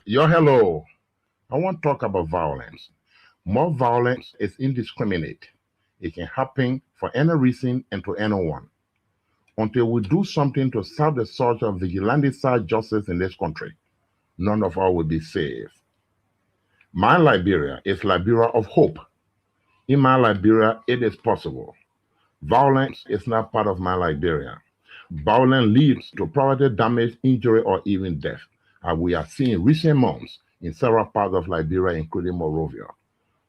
Yo, hello. I want to talk about violence. More violence is indiscriminate. It can happen for any reason and to anyone. Until we do something to stop the surge of vigilante-style justice in this country, none of us will be safe. My Liberia is Liberia of hope. In my Liberia, it is possible. Violence is not part of my Liberia. Violence leads to property damage, injury, or even death, as we have seen in recent months in several parts of Liberia, including Monrovia.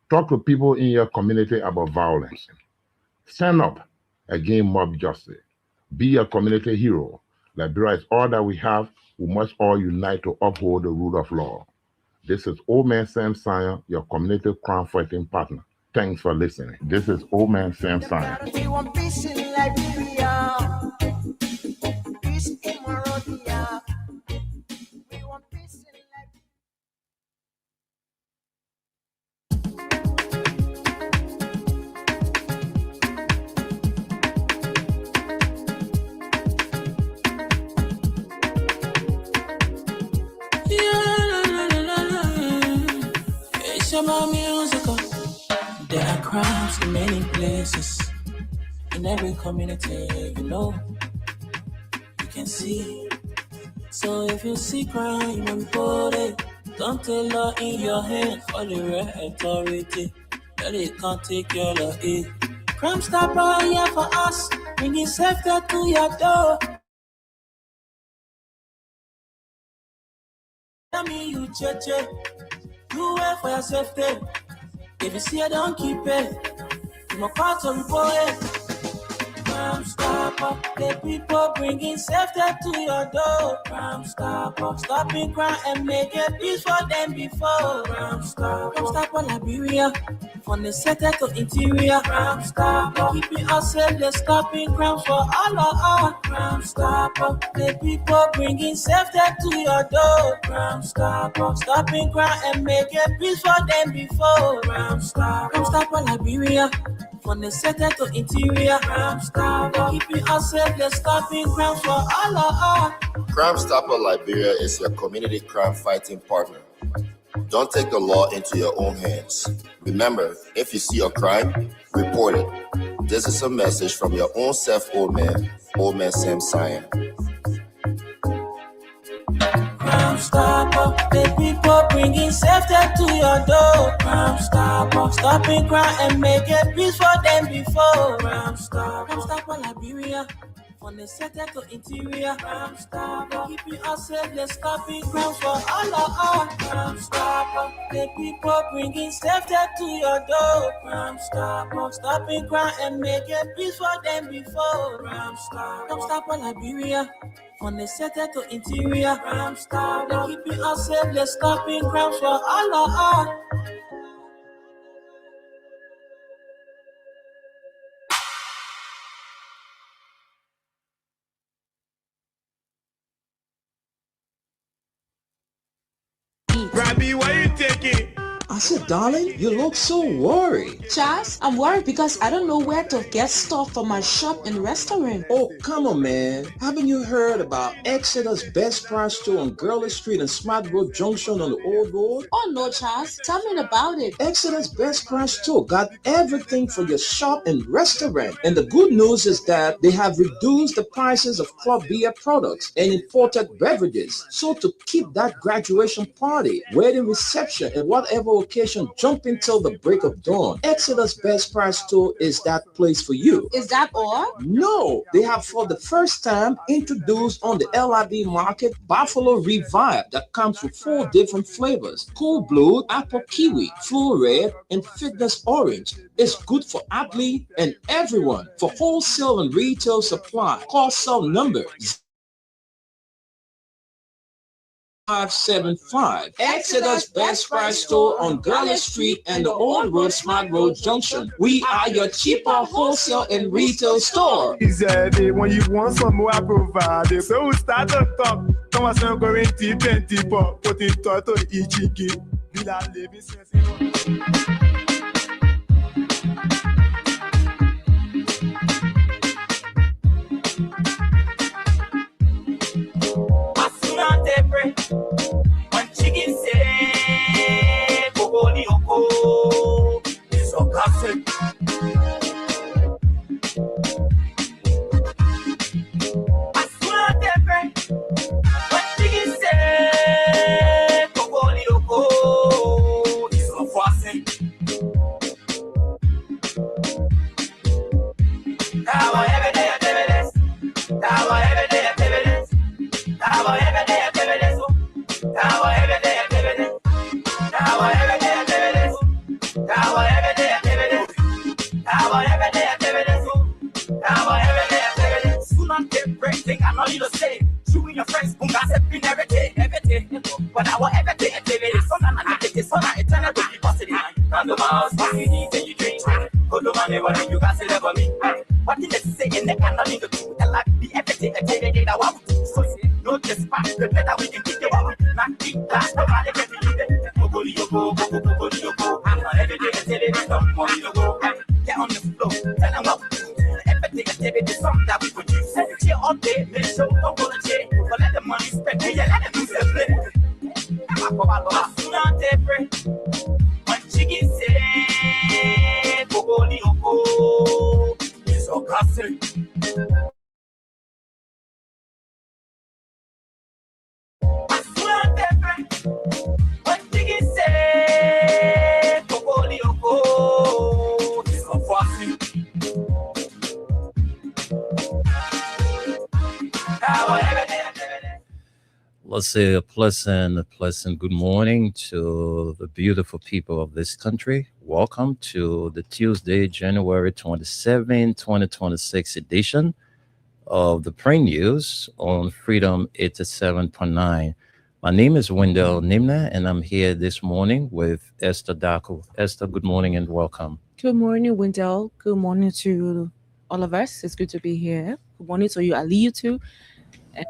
Talk to people in your community about violence. Stand up against mob justice. Be a community hero. Liberia is all that we have. We must all unite to uphold the rule of law. This is Old Man Sam Sion, your community crime fighting partner. Thanks for listening. This is Old Man Sam Sion. We want peace in Liberia. Peace in Monrovia. We want peace in Liberia. It's about musical. There are crimes in many places, in every community, you can see. So if you see crime, report it. Don't take law in your hands for the right authority. That it can't take your law in. Crime Stopper here for us, bringing safety to your door. Tell me you check, do it for your safety. If you see it, don't keep it. You must call to report it. Crime Stopper, the people bringing safety to your door. Crime Stopper, stopping crime and making peace for them before. Crime Stopper Liberia, from the center to interior. Crime Stopper, keeping us safe, they're stopping crimes for all of us. Crime Stopper, the people bringing safety to your door. Crime Stopper, stopping crime and making peace for them before. Crime Stopper Liberia, from the center to interior. Crime Stopper, keeping us safe, they're stopping crimes for all of us. Crime Stopper Liberia is your community crime fighting partner. Don't take the law into your own hands. Remember, if you see a crime, report it. This is a message from your own self, old man Sam Cyan. Crime Stopper, the people bringing safety to your door. Crime Stopper, stopping crime and make it peace for them before. Crime Stopper, Liberia. From the center to interior, Crime Stopper, keeping us safe, let's stopping crime for all of us. Crime Stopper, the people bringing safety to your door. Crime Stopper, stopping crime and make it peace for them before. Crime Stopper, Liberia. From the center to interior, Crime Stopper, keeping us safe, let's stopping crime for all of us. Robbie, why you taking? I said, darling, you look so worried. Charles, I'm worried because I don't know where to get stuff for my shop and restaurant. Oh, come on, man. Haven't you heard about Exeter's Best Price Store on Gurley Street and Smart Road Junction on the Old Road? Oh no, Charles. Tell me about it. Exeter's Best Price Store got everything for your shop and restaurant. And the good news is that they have reduced the prices of club beer products and imported beverages. So to keep that graduation party, wedding reception, and whatever occasion jumping till the break of dawn, Exeter's Best Price Store is that place for you. Is that all? No, they have for the first time introduced on the LIB market Buffalo Revive that comes with 4 different flavors: Cool Blue, Apple Kiwi, Full Red, and Fitness Orange. It's good for athlete and everyone. For wholesale and retail supply, call cell number 575. Exeter's Best Price Store on Gurley Street and the Old Road Smart Road Junction. We are your cheaper wholesale and retail store. He said, when you want some more, I provide. So we start to talk. Come on, some going to 20 pop. Put it to Ichiki. Bila living sense. One chicken say, Bogoli Oko, is a gossip. As soon as they break, one chicken say, Bogoli Oko, is a forcing. Tawa every day activities, Tawa every day activities, Tawa every day activities. Tawa every day activities. Tawa every day activities. Tawa every day activities. Tawa every day activities. Tawa every day activities. Soon on take break, think I know you to say. You and your friends, boom, gossiping every day, every day. But our every day activities. So now I take this on an eternal to be positive. Come to my house, what you eat and you drink. Go to my neighbor, you guys say for me. What did they say in the canal in the two? The like the every day activity that want to. So no despite the better we can get the one. Not big class, nobody can believe it. Bogoli Yoko, Bogoli Yoko. I'm on every day activity, don't want you to go. Get on the floor, tell them what we do. Every day activity, something that we produce. Cheer all day, make sure don't go to jail. But let the money spend, we let them lose their play. As soon as they break, one chicken say, Bogoli Yoko, it's a gossip. One chicken say, Bogoli Yoko, it's a forcing. Tawa every day activities. Let's say a pleasant good morning to the beautiful people of this country. Welcome to the Tuesday, January 27, 2026 edition of the Print News on Freedom 87.9. My name is Wendell Nimna, and I'm here this morning with Esther Daku. Esther, good morning and welcome. Good morning, Wendell. Good morning to all of us. It's good to be here. Good morning to you, Ali, you too. And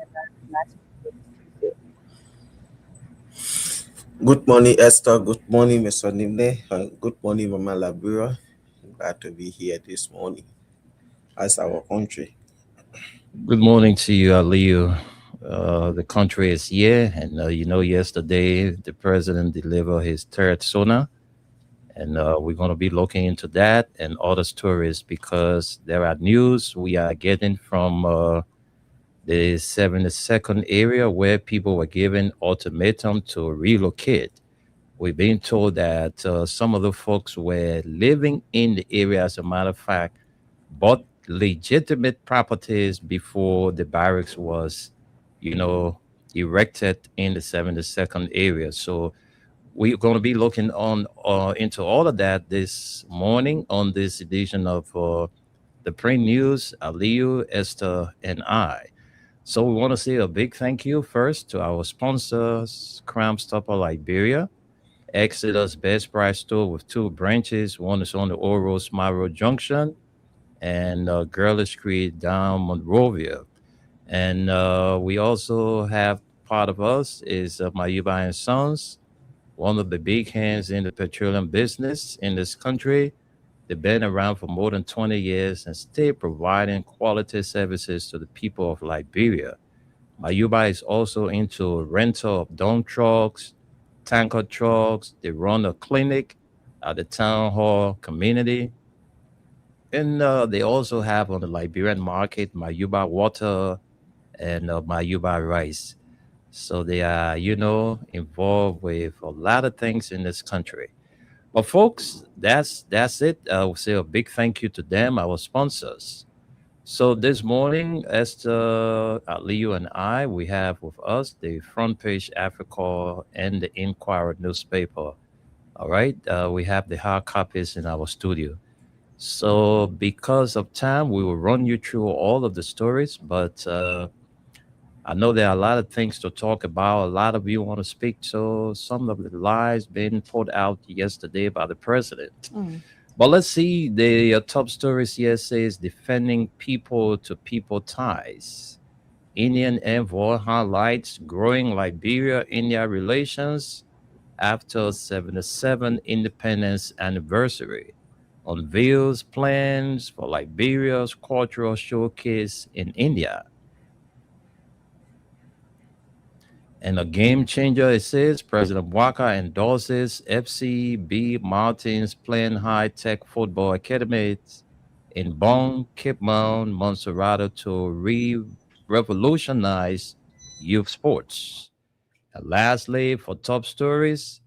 Good morning, Esther. Good morning, Mr. Nimne. Good morning, Mama Labura. I'm glad to be here this morning as our country. Good morning to you, Aliyu. The country is here, and yesterday the president delivered his third SONA, And we're going to be looking into that and other stories because there are news we are getting from the 72nd area where people were given ultimatum to relocate. We've been told that some of the folks were living in the area, as a matter of fact, bought legitimate properties before the barracks was, you know, erected in the 72nd area. So we're going to be looking on into all of that this morning on this edition of the Print News. Aliu, Esther, and I. So we want to say a big thank you first to our sponsors, Crime Stopper Liberia, Exodus Best Price Store with 2 branches. One is on the Oro Smaro Junction and Girlish Street down Monrovia. And we also have part of us is Mayuba and Sons, one of the big hands in the petroleum business in this country. They've been around for more than 20 years and still providing quality services to the people of Liberia. Mayuba is also into rental of dump trucks, tanker trucks. They run a clinic at the town hall community. And they also have on the Liberian market Mayuba water and Mayuba rice. So they are, you know, involved with a lot of things in this country. But folks, that's it. I will say a big thank you to them, our sponsors. So this morning, Esther, Aliu, and I, we have with us the Front Page Africa and the Inquirer newspaper. All right, we have the hard copies in our studio. So because of time, we will run you through all of the stories, but I know there are a lot of things to talk about. A lot of you want to speak to some of the lies being put out yesterday by the president. But let's see the top stories here says defending people-to-people ties. Indian envoy highlights growing Liberia-India relations after 77 independence anniversary. Unveils plans for Liberia's cultural showcase in India. And a game changer, it says President Bouaka endorses FCB Martins playing high-tech football academies in Bon, Cape Mount, Montserrat to revolutionize youth sports. And lastly, for top stories,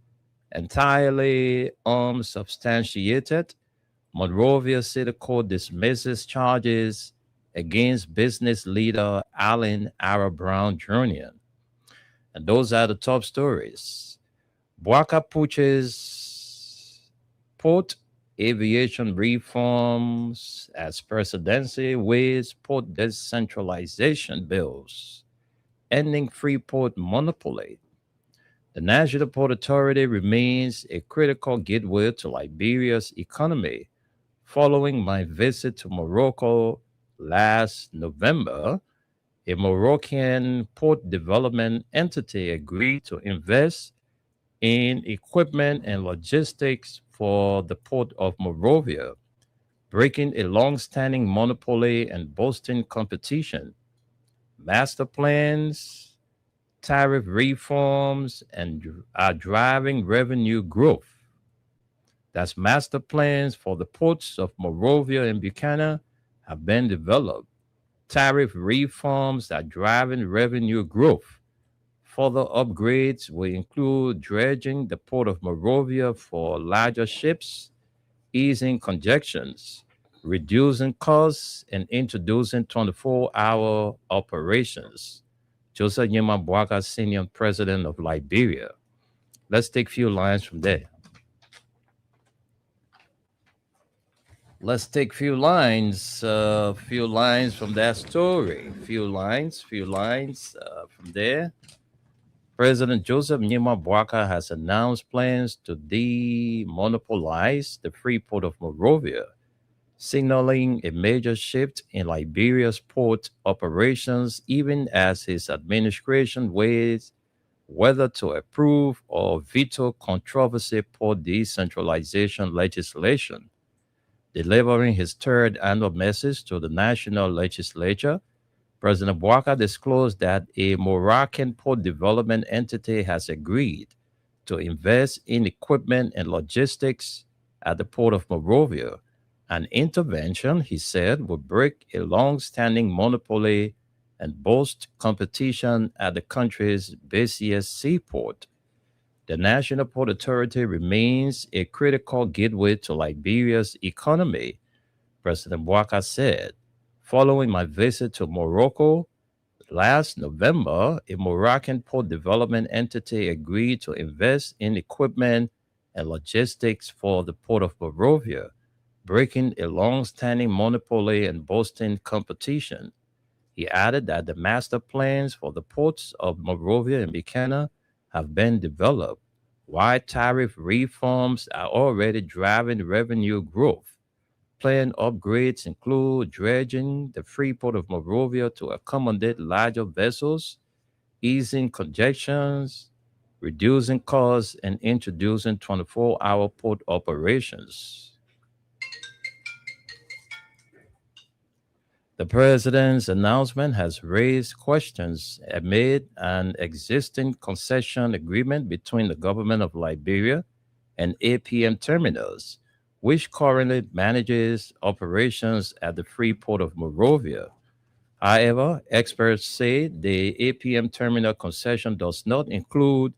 entirely unsubstantiated, Monrovia City Court dismisses charges against business leader Alan Ara Brown Jr. And those are the top stories. Bouaka pushes port aviation reforms as presidency weighs port decentralization bills, ending free port monopoly. The National Port Authority remains a critical gateway to Liberia's economy. Following my visit to Morocco last November, a Moroccan port development entity agreed to invest in equipment and logistics for the port of Monrovia, breaking a long-standing monopoly and boosting competition. Master plans, tariff reforms, and are driving revenue growth. That's master plans for the ports of Monrovia and Buchanan have been developed. Tariff reforms are driving revenue growth. Further upgrades will include dredging the port of Monrovia for larger ships, easing congestions, reducing costs, and introducing 24-hour operations. Joseph Nyema Bouaka, Senior President of Liberia. Let's take a few lines from there. Let's take few lines from that story. Few lines from there. President Joseph Nyema Bouaka has announced plans to demonopolize the free port of Monrovia, signaling a major shift in Liberia's port operations, even as his administration weighs whether to approve or veto controversial port decentralization legislation. Delivering his third annual message to the national legislature, President Bouaka disclosed that a Moroccan port development entity has agreed to invest in equipment and logistics at the Port of Monrovia. An intervention, he said, would break a long-standing monopoly and boost competition at the country's busiest seaport. The National Port Authority remains a critical gateway to Liberia's economy, President Bouaka said. Following my visit to Morocco last November, a Moroccan port development entity agreed to invest in equipment and logistics for the Port of Monrovia, breaking a long-standing monopoly and boosting competition. He added that the master plans for the ports of Monrovia and Buchanan have been developed, while tariff reforms are already driving revenue growth. Planned upgrades include dredging the free port of Monrovia to accommodate larger vessels, easing congestions, reducing costs, and introducing 24-hour port operations. The president's announcement has raised questions amid an existing concession agreement between the government of Liberia and APM Terminals, which currently manages operations at the free port of Monrovia. However, experts say the APM terminal concession does not include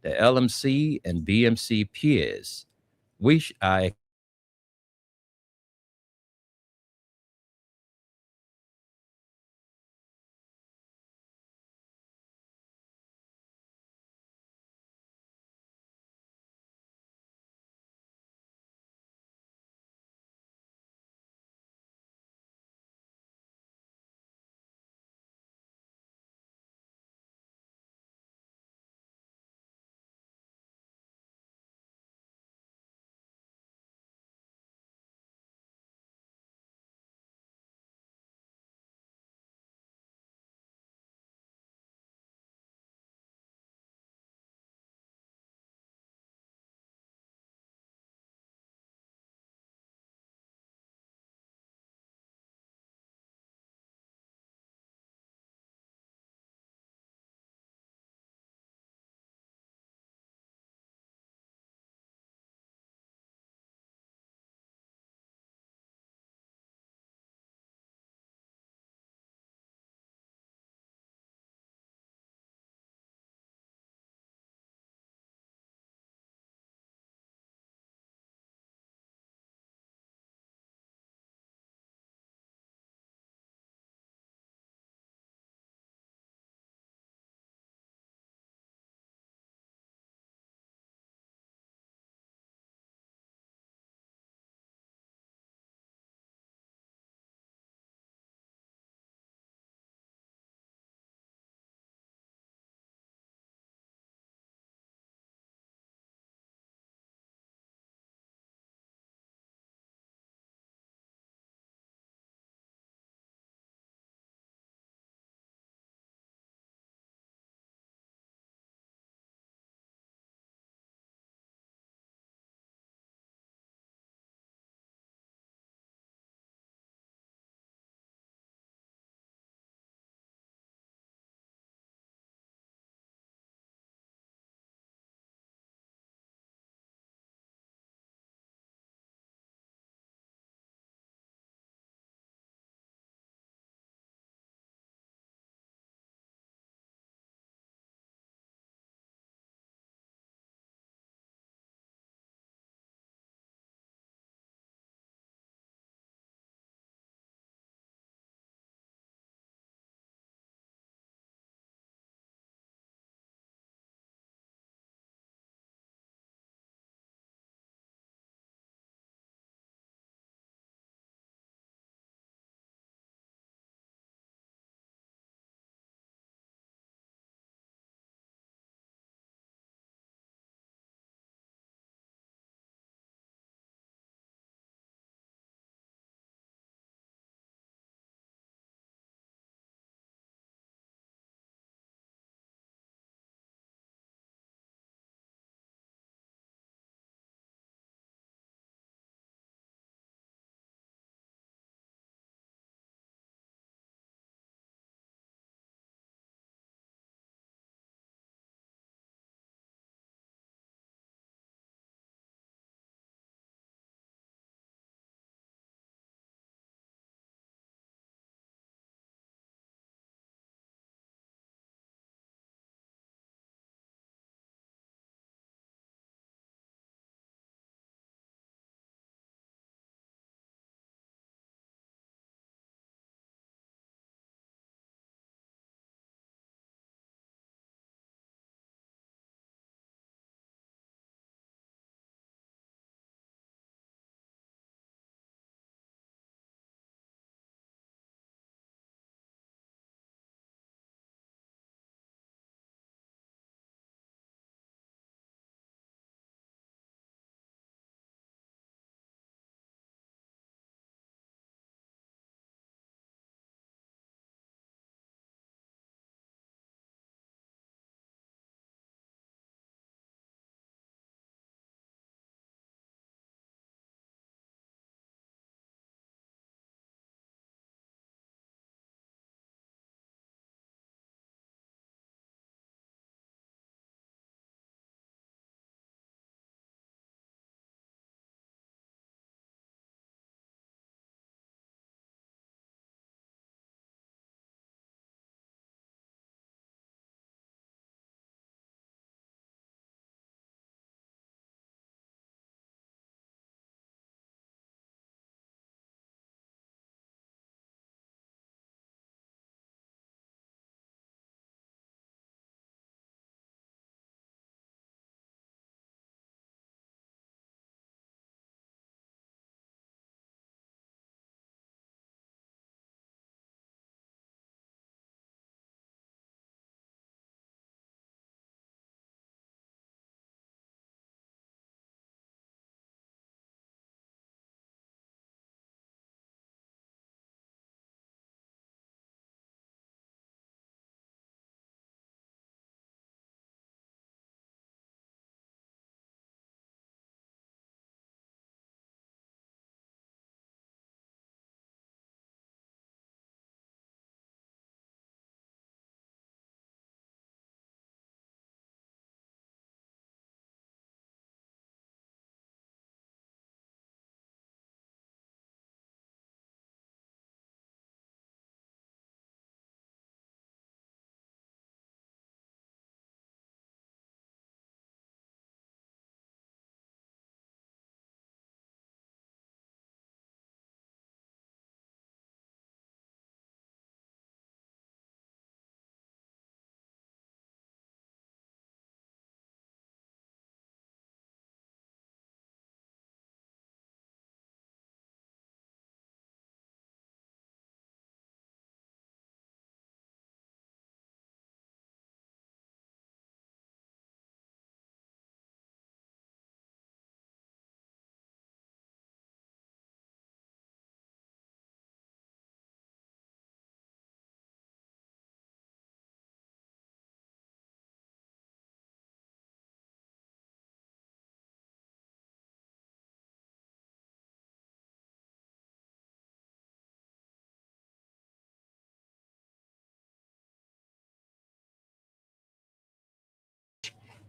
the LMC and BMC piers, which are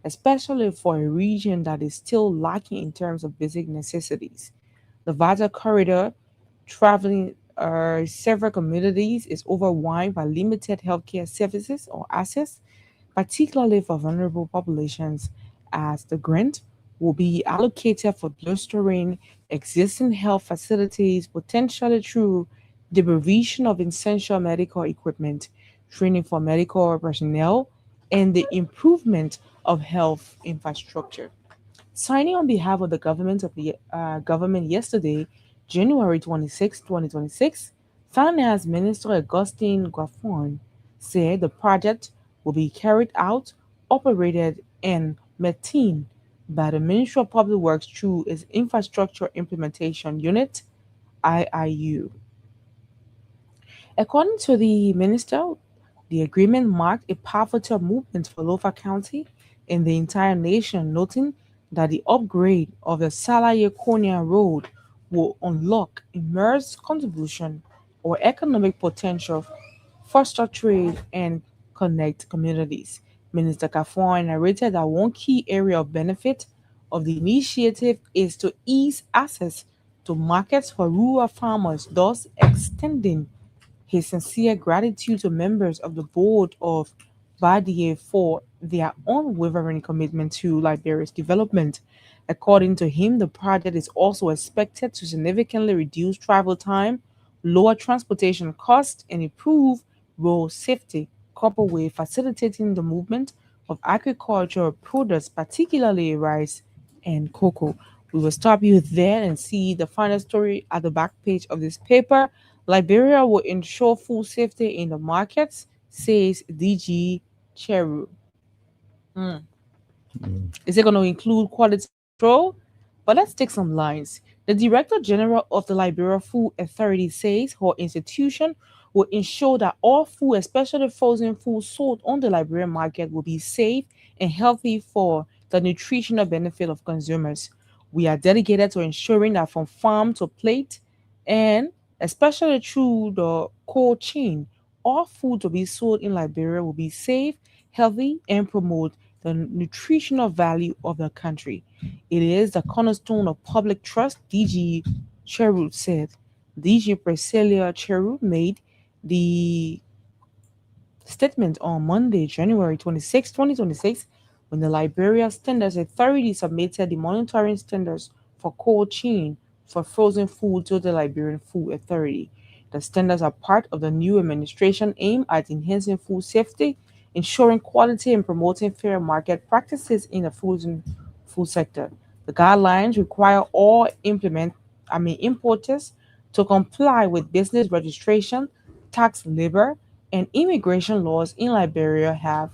especially for a region that is still lacking in terms of basic necessities. The Vata corridor, traveling several communities, is overwhelmed by limited healthcare services or access, particularly for vulnerable populations, as the grant will be allocated for bolstering existing health facilities, potentially through the provision of essential medical equipment, training for medical personnel, and the improvement of health infrastructure. Signing on behalf of the government government yesterday, January 26, 2026, Finance Minister Augustine Gaffon said the project will be carried out, operated, and maintained by the Ministry of Public Works through its Infrastructure Implementation Unit (IIU). According to the minister, the agreement marked a pivotal movement for Lofa County and the entire nation, noting that the upgrade of the Salaye Konya Road will unlock immense contribution or economic potential, foster trade, and connect communities. Minister Kafon narrated that one key area of benefit of the initiative is to ease access to markets for rural farmers, thus extending his sincere gratitude to members of the board of Badier for their unwavering commitment to Liberia's development. According to him, the project is also expected to significantly reduce travel time, lower transportation costs, and improve road safety, coupled with facilitating the movement of agricultural products, particularly rice and cocoa. We will stop you there and see the final story at the back page of this paper. Liberia will ensure full safety in the markets, says DG Cheru. Hmm. Is it going to include quality control? But let's take some lines. The Director General of the Liberia Food Authority says her institution will ensure that all food, especially frozen food sold on the Liberian market, will be safe and healthy for the nutritional benefit of consumers. We are dedicated to ensuring that from farm to plate, and especially through the cold chain, all food to be sold in Liberia will be safe, healthy, and promote the nutritional value of the country. It is the cornerstone of public trust, DG Cherut said. DG Priscilla Cherut made the statement on Monday, January 26, 2026, when the Liberia Standards Authority submitted the monitoring standards for cold chain for frozen food to the Liberian Food Authority. The standards are part of the new administration aimed at enhancing food safety, ensuring quality, and promoting fair market practices in the frozen food sector. The guidelines require all importers to comply with business registration, tax, labor, and immigration laws in Liberia, have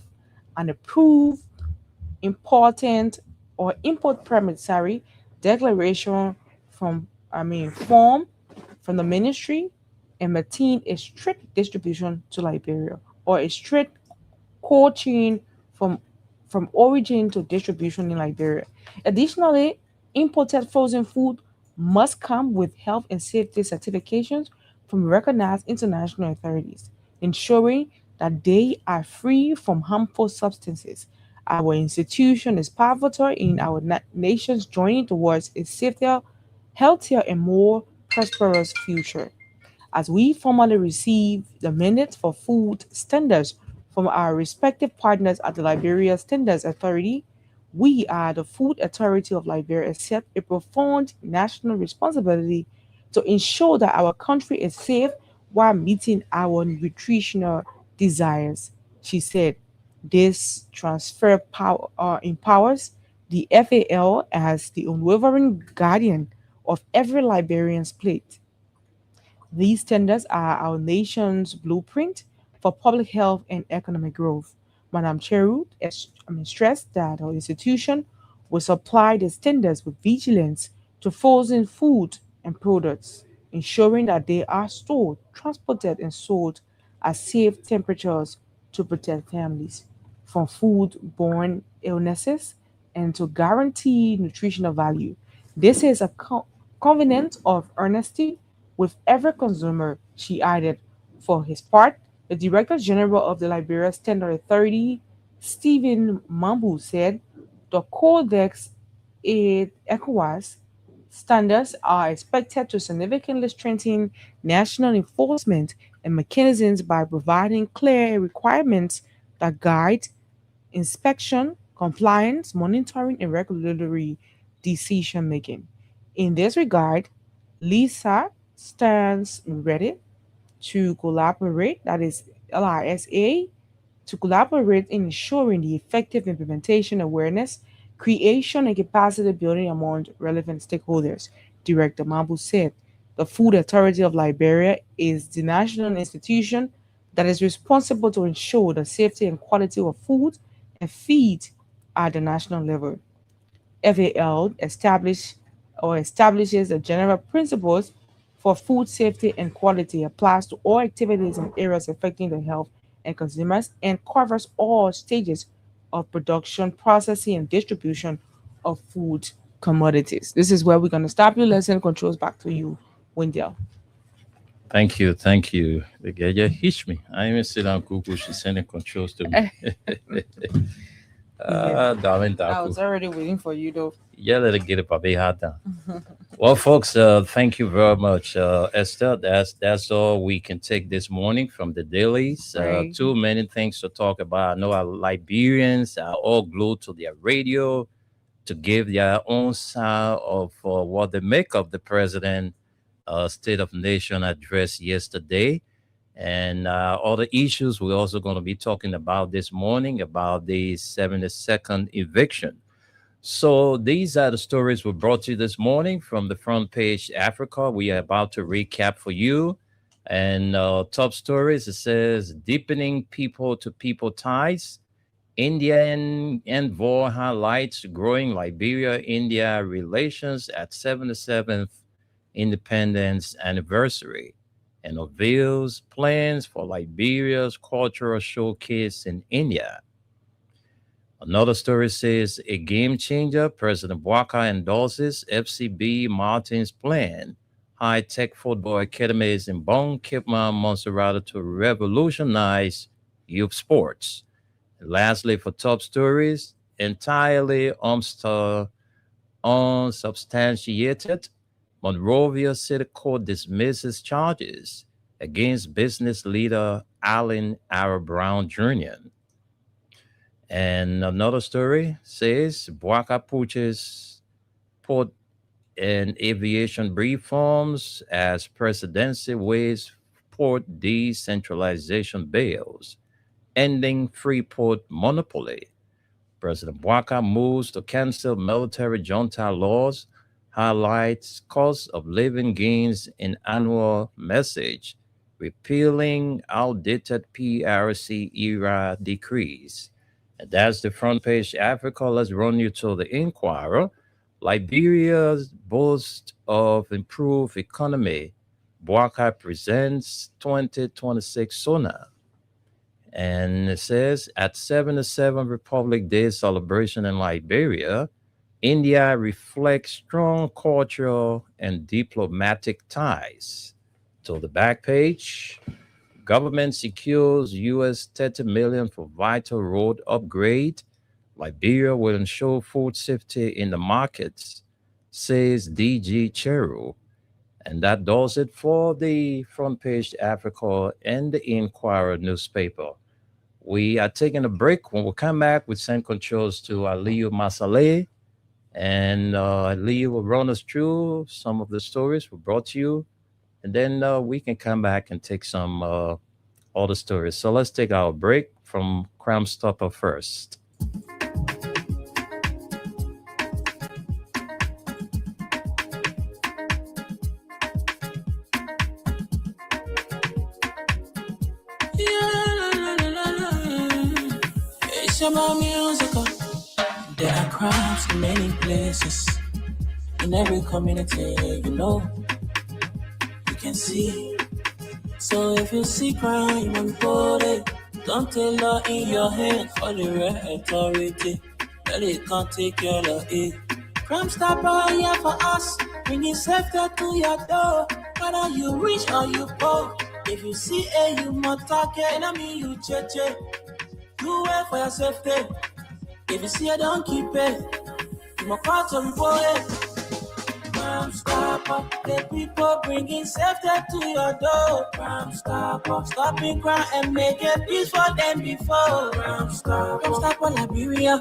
an approved important or import permit, declaration form from the ministry, and maintain a strict distribution to Liberia, or a strict cold chain from origin to distribution in Liberia. Additionally, imported frozen food must come with health and safety certifications from recognized international authorities, ensuring that they are free from harmful substances. Our institution is pivotal in our nation's journey towards a safer, healthier, and more prosperous future. As we formally receive the minutes for food standards from our respective partners at the Liberia Standards Authority, we are the Food Authority of Liberia accept a profound national responsibility to ensure that our country is safe while meeting our nutritional desires. She said this transfer power empowers the FAL as the unwavering guardian of every Liberian's plate. These standards are our nation's blueprint for public health and economic growth. Madam Cheru stressed that our institution will supply the standards with vigilance to frozen food and products, ensuring that they are stored, transported, and sold at safe temperatures to protect families from food-borne illnesses and to guarantee nutritional value. This is a covenant of honesty with every consumer, she added. For his part, the Director General of the Liberia Standard Authority, Stephen Mambu, said The Codex ECOWAS standards are expected to significantly strengthen national enforcement and mechanisms by providing clear requirements that guide inspection, compliance, monitoring, and regulatory decision making. In this regard, LISA stands ready to collaborate, that is LISA, to collaborate in ensuring the effective implementation, awareness, creation, and capacity building among relevant stakeholders. Director Mambu said the Food Authority of Liberia is the national institution that is responsible to ensure the safety and quality of food and feed at the national level. FAL establishes the general principles for food safety and quality, applies to all activities and areas affecting the health and consumers, and covers all stages of production, processing, and distribution of food commodities. This is where we're going to stop you. Let's send controls back to you, Wendell. Thank you. The guy just hit me. I even sit on Google. She's sending controls to me. Darling, I was already waiting for you, though. Yeah, let it get it, Bobby. Well, folks, thank you very much, Esther. That's all we can take this morning from the dailies. Right. Too many things to talk about. I know our Liberians are all glued to their radio to give their own side of what they make of the president State of Nation address yesterday. And other issues we're also going to be talking about this morning about the 72nd eviction. So these are the stories we brought you this morning from the Front Page Africa. We are about to recap for you. And top stories, it says deepening people-to-people ties. Indian envoy highlights growing Liberia-India relations at 77th independence anniversary and unveils plans for Liberia's cultural showcase in India. Another story says a game changer. President Bouaka endorses FCB Martin's plan. High-tech football academies in Bon, Kipman, Montserrat to revolutionize youth sports. And lastly, for top stories, entirely unsubstantiated, Monrovia City Court dismisses charges against business leader Allen Ara Brown Jr. And another story says Bouaka pushes port and aviation reforms as presidency weighs port decentralization bills, ending free port monopoly. President Bouaka moves to cancel military junta laws, highlights cost of living gains in annual message, repealing outdated PRC era decrees. And that's the Front Page Africa. Let's run you to the Inquirer. Liberia's boast of improved economy. Bouaka presents 2026 SONA. And it says at 77 Republic Day celebration in Liberia, India reflects strong cultural and diplomatic ties. To the back page, government secures US $30 million for vital road upgrade. Liberia will ensure food safety in the markets, says DG Cheru. And that does it for the Front Page Africa and the Inquirer newspaper. We are taking a break. When we come back, we send controls to Aliyu Masale. And Aliyu will run us through some of the stories we brought to you. And then we can come back and take some other stories. So let's take our break from Crime Stopper first. It's about musical. There are crimes in many places, in every community, you can see. So if you see crime and body, don't take law in your hand for the right authority. That it can't take care of it. Crime Stopper here for us, bringing safety to your door. Whether you rich or you poor, if you see you must target, you cheche. Do well for your safety. If you see I don't keep it, you my part of boy. Crime Stopper, the people bringing safety to your door. Crime Stopper, stopping crime and making peace for them before. Crime Stopper, Liberia,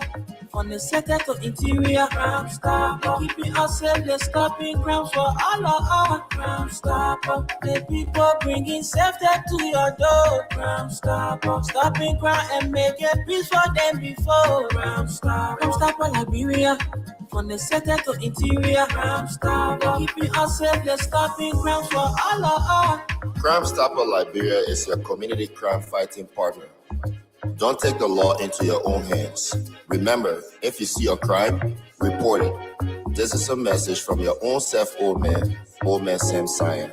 from the center to interior. Crime Stopper, keeping us safe, they're stopping crimes for all of us. Crime Stopper, the people bringing safety to your door. Crime Stopper, stopping crime and making peace for them before. Crime Stopper, Liberia. From the center to interior, Crime Stopper, keeping us safe, they're stopping crimes for all of us. Crime Stopper Liberia is your community crime fighting partner. Don't take the law into your own hands. Remember, if you see a crime, report it. This is a message from your own self, Old Man Sam Sion.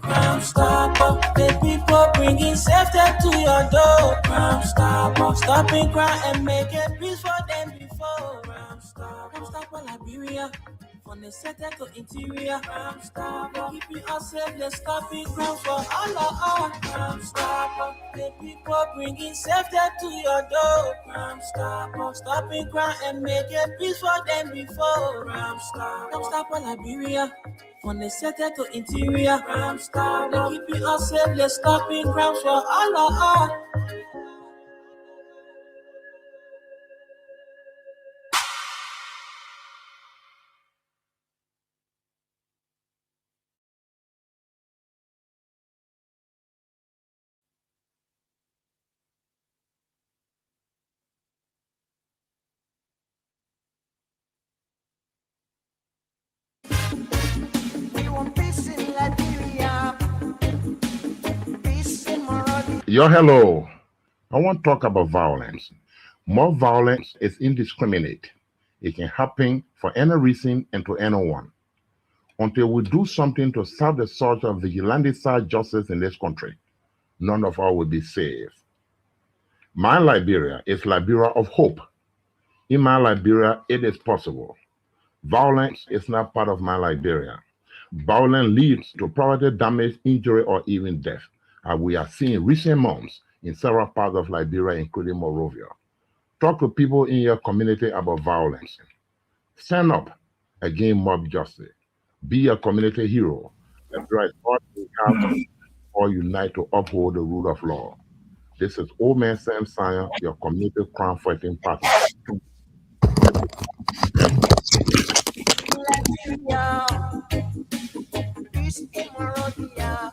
Crime Stopper, the people bringing safety to your door. Crime Stopper, stopping crime and making peace for them before. Crime Stopper, Liberia, from the center to interior. Crime Stopper, keeping us safe, they're stopping crimes for all of us. Crime Stopper, the people bringing safety to your door. Crime Stopper, stopping crime and making peace for them before. Crime Stopper, Liberia. From the center to interior, Crime Stopper, keeping us safe, they're stopping crimes for all of us. We want peace in Liberia, peace in Monrovia. Yo, hello. I want to talk about violence. More violence is indiscriminate. It can happen for any reason and to anyone. Until we do something to serve the sort of vigilante-side justice in this country, none of us will be safe. My Liberia is Liberia of hope. In my Liberia, it is possible. Violence is not part of my Liberia. Violence leads to property damage, injury, or even death, as we are seeing recent months in several parts of Liberia, including Monrovia. Talk to people in your community about violence. Stand up against mob justice. Be a community hero. Liberia is all we have, all unite to uphold the rule of law. This is Old Man Sam Sion, your community crime fighting partner. Liberia, peace in Monrovia.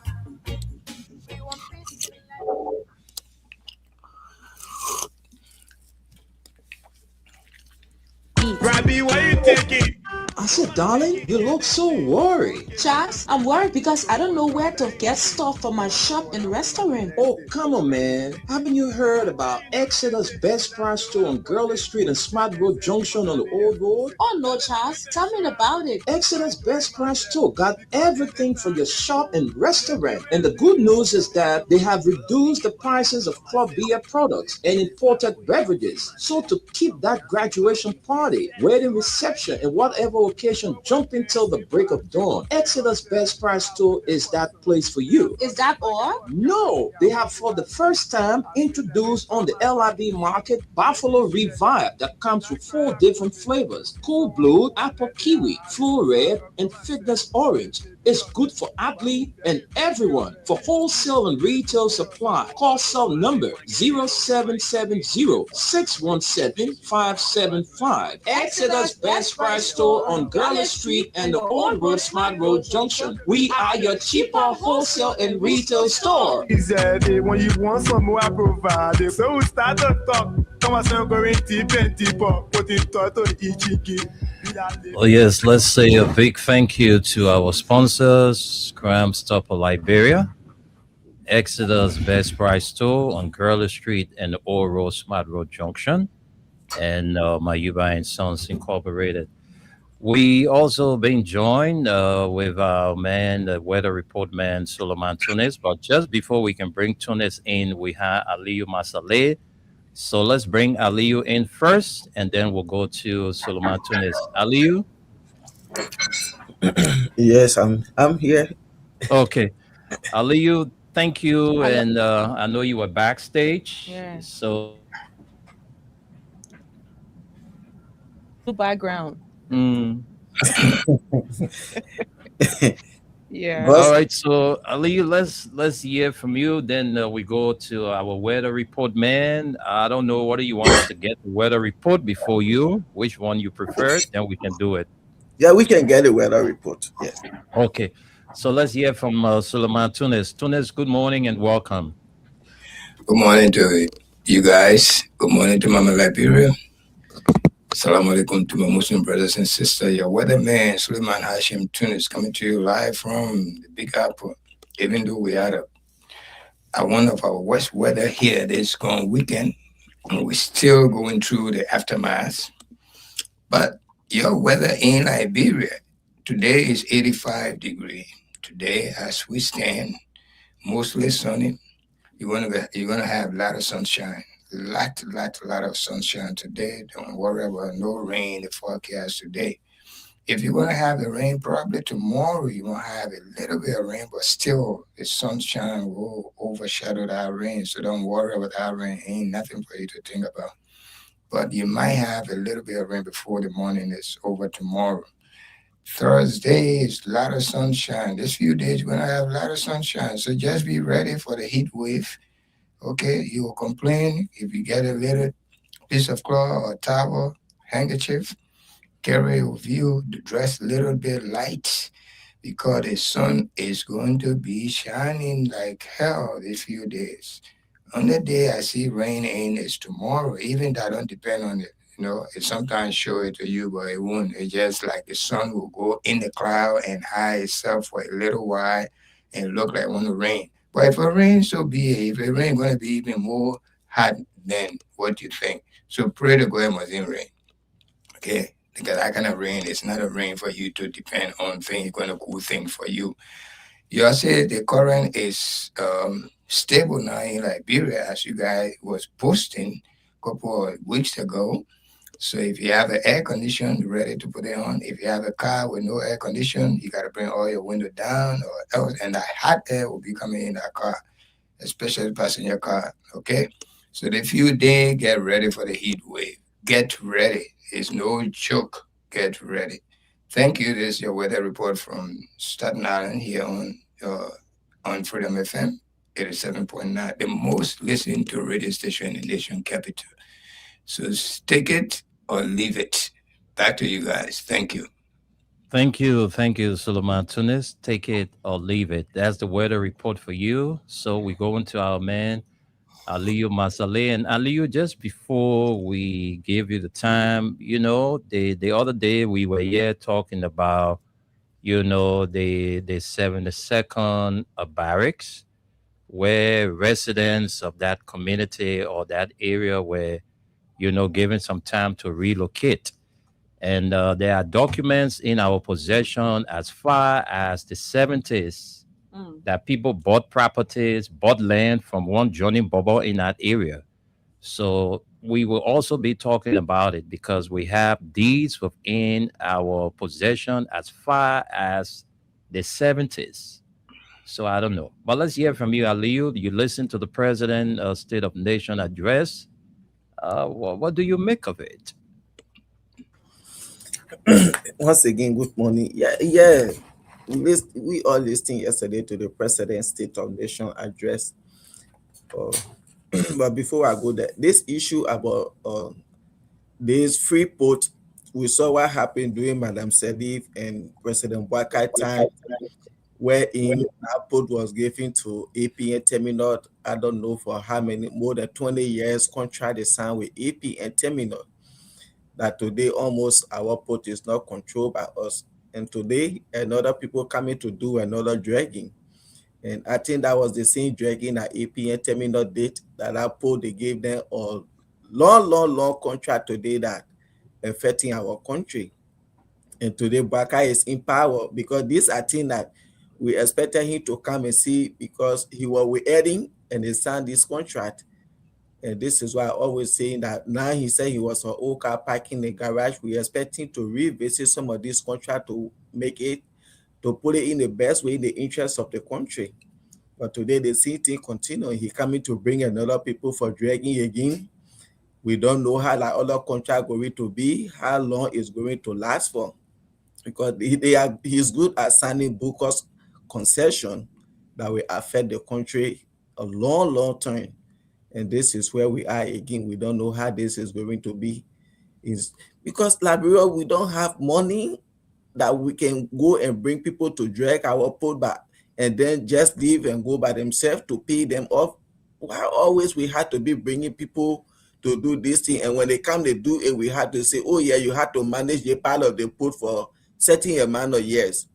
We want peace in Liberia. Robbie, why you taking? I said, darling, you look so worried. Charles, I'm worried because I don't know where to get stuff for my shop and restaurant. Oh, come on, man. Haven't you heard about Exeter's Best Price Store on Gurley Street and Smart Road Junction on the Old Road? Oh no, Charles, tell me about it. Exeter's Best Price Store got everything for your shop and restaurant. And the good news is that they have reduced the prices of club beer products and imported beverages. So to keep that graduation party, wedding reception, and whatever occasion jumping till the break of dawn, Exeter's Best Price Store is that place for you. Is that all? No, they have for the first time introduced on the LIB market Buffalo Revive that comes with 4 different flavors: Cool Blue, Apple Kiwi, Flu Red, and Fitness Orange. It's good for athlete and everyone. For wholesale and retail supply, call cell number 0770-617-575. Exeter's Best Price Store on Gurley Street and the Old Road Smart Road Junction. We are your cheaper wholesale and retail store. He said, when you want some more, I provide. So we start to talk. Come on, so going deep and deeper. Put it to Ichiki. Oh, yes, let's say a big thank you to our sponsors, Crime Stopper Liberia, Exeter's Best Price Store on Gurley Street and the Old Road Smart Road Junction, and Mayuba and Sons Incorporated. We also been joined with our man, the weather report man, Suleiman Tunis. But just before we can bring Tunis in, we have Aliyu Masaleh. So let's bring Aliyu in first, and then we'll go to Suleiman Tunis. Aliyu? Yes, I'm here. Okay. Aliyu, thank you. I love And I know you were backstage. yeah. So, Blue background. mm, Yeah. all Boss, right. So, Ali, let's hear from you. Then we go to our weather report, man. I don't know whether you want us to get the weather report before you, which one you prefer. Then we can do it. yeah, we can get a weather report. Yes. Okay. So let's hear from Suleiman Tunis. Tunis, good morning and welcome. Good morning to you guys. Good morning to Mama Liberia. Assalamu alaikum to my Muslim brothers and sisters. Your weatherman, Suleiman Hashim Tunis, coming to you live from the Big Apple. Even though we had one of our worst weather here this gone weekend, and we're still going through the aftermath. But your weather in Liberia, today is 85 degrees. Today, as we stand, mostly sunny. You're gonna have a lot of sunshine. Lot of sunshine today. Don't worry about no rain. The forecast today. If you're gonna have the rain, probably tomorrow you're gonna have a little bit of rain, but still the sunshine will overshadow that rain. So don't worry about that rain. Ain't nothing for you to think about. But you might have a little bit of rain before the morning is over tomorrow. Thursday is a lot of sunshine. This few days you're gonna have a lot of sunshine. So just be ready for the heat wave. Okay, you will complain if you get a little piece of cloth or towel, handkerchief, carry with you, dress a little bit light because the sun is going to be shining like hell these few days. On the day I see rain in is tomorrow, even that don't depend on it. It sometimes show it to you, but it won't. It's just like the sun will go in the cloud and hide itself for a little while and look like when it rain. But if it rains, so be it. If it rain, going to be even more hot than what you think. So pray to God it mustn't rain. Okay? Because that kind of rain is not a rain for you to depend on things, going to cool things for you. You all say the current is stable now in Liberia, as you guys was posting a couple of weeks ago. So if you have an air condition, ready to put it on. If you have a car with no air condition, you got to bring all your window down or else, and the hot air will be coming in that car, especially passenger car. Okay. So the few days, get ready for the heat wave. Get ready. It's no joke. Get ready. Thank you. This is your weather report from Staten Island here on Freedom FM 87.9, the most listened to radio station in the nation capital. So take it or leave it. Back to you guys. Thank you. Thank you, Suleiman Tunis. Take it or leave it. That's the weather report for you. So we go into our man, Aliyu Masale. And Aliyu, just before we give you the time, the other day we were here talking about, the 72nd barracks, where residents of that community or that area were, given some time to relocate. And there are documents in our possession as far as the 70s that people bought properties, bought land from one Johnny Bobo in that area. So we will also be talking about it because we have deeds within our possession as far as the 70s. So I don't know. But let's hear from you, Aliyu. You listened to the President State of Nation address. What do you make of it? Once again, good morning. Yeah. We all listened yesterday to the President's State of Nation address. But before I go there, this issue about this free port, we saw what happened during Madam Sedif and President Bwakai time, wherein that port was given to APN Terminal. I don't know for how many, more than 20 years contract is signed with APN Terminal. That today almost our port is not controlled by us. And today another people coming to do another dragging. And I think that was the same dragging that APN Terminal did, that port they gave them a long contract today that affecting our country. And today Baka is in power because this I think that we expected him to come and see because he was with Edding and they signed this contract. And this is why I always saying that now he said he was an old car parking in the garage. We expect him to revisit some of this contract to make it, to put it in the best way in the interest of the country. But today the same thing continue. He coming to bring another people for dragging again. We don't know how that other contract going to be, how long it's going to last for, because he's good at signing bogus concession that will affect the country a long time. And this is where we are again. We don't know how this is going to be. Is because Liberia, we don't have money that we can go and bring people to drag our port back and then just leave and go by themselves to pay them off. Why always we had to be bringing people to do this thing, and when they come, they do it, we had to say, oh yeah, you had to manage the part of the port for certain amount of years.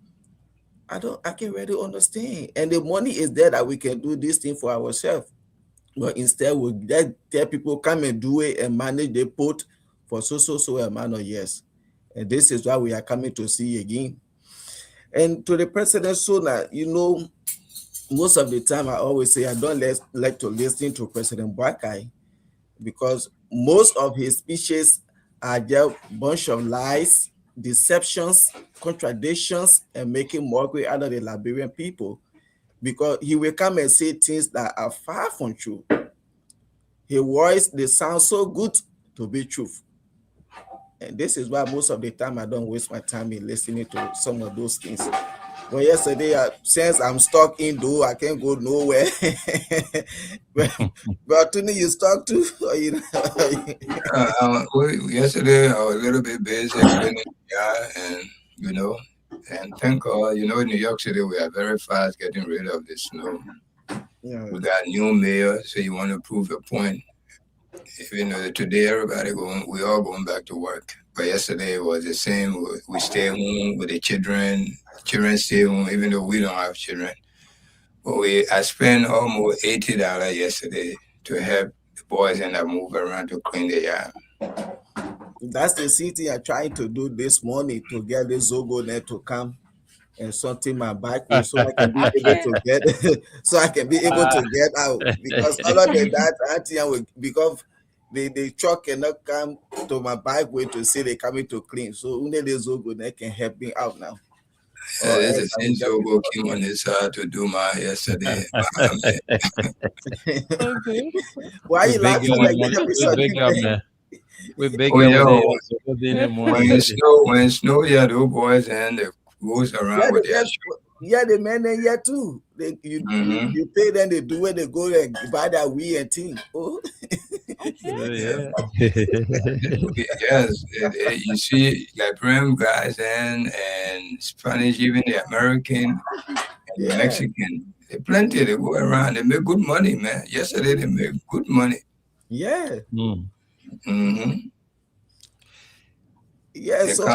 I can really understand. And the money is there that we can do this thing for ourselves. But instead, we just tell people come and do it and manage the port for so amount of years. And this is why we are coming to see again. And to the president, so that, you know, most of the time I always say I don't like to listen to President Boakai, because most of his speeches are just a bunch of lies, deceptions, contradictions, and making mockery out of the Liberian people, because he will come and say things that are far from true. His voice, they sound so good to be truth. And this is why most of the time I don't waste my time in listening to some of those things. But yesterday, since I'm stuck indoors, I can't go nowhere. but Tony, you stuck too? Or you know? Yesterday, I was a little bit busy, and you know, and thank God, you know, in New York City, we are very fast getting rid of the snow. Yeah. We got new mayor, so you want to prove a point. Even though today everybody we all going back to work. But yesterday it was the same. We stay home with the children. Children stay home, even though we don't have children. But I spent almost $80 yesterday to help the boys and I move around to clean the yard. That's the city I tried to do this morning to get the Zogo net to come and something my bike with, so I can be able to get get out, because other than that, because the truck cannot come to my bike way to say they coming to clean. So only the Zogo net can help me out now. There's a same Zogo came on his side to do my yesterday. Okay. Why are you laughing like that? We're big when it snow, yeah, those boys and the goes around with their the men in here too. You pay them, they do it, they go and buy that wheel and thing. Oh. Yeah. Yes, you see Liberian guys and Spanish, even the American and the Mexican. They plenty, they go around, they make good money, man. Yesterday they made good money. Yeah. Yeah, so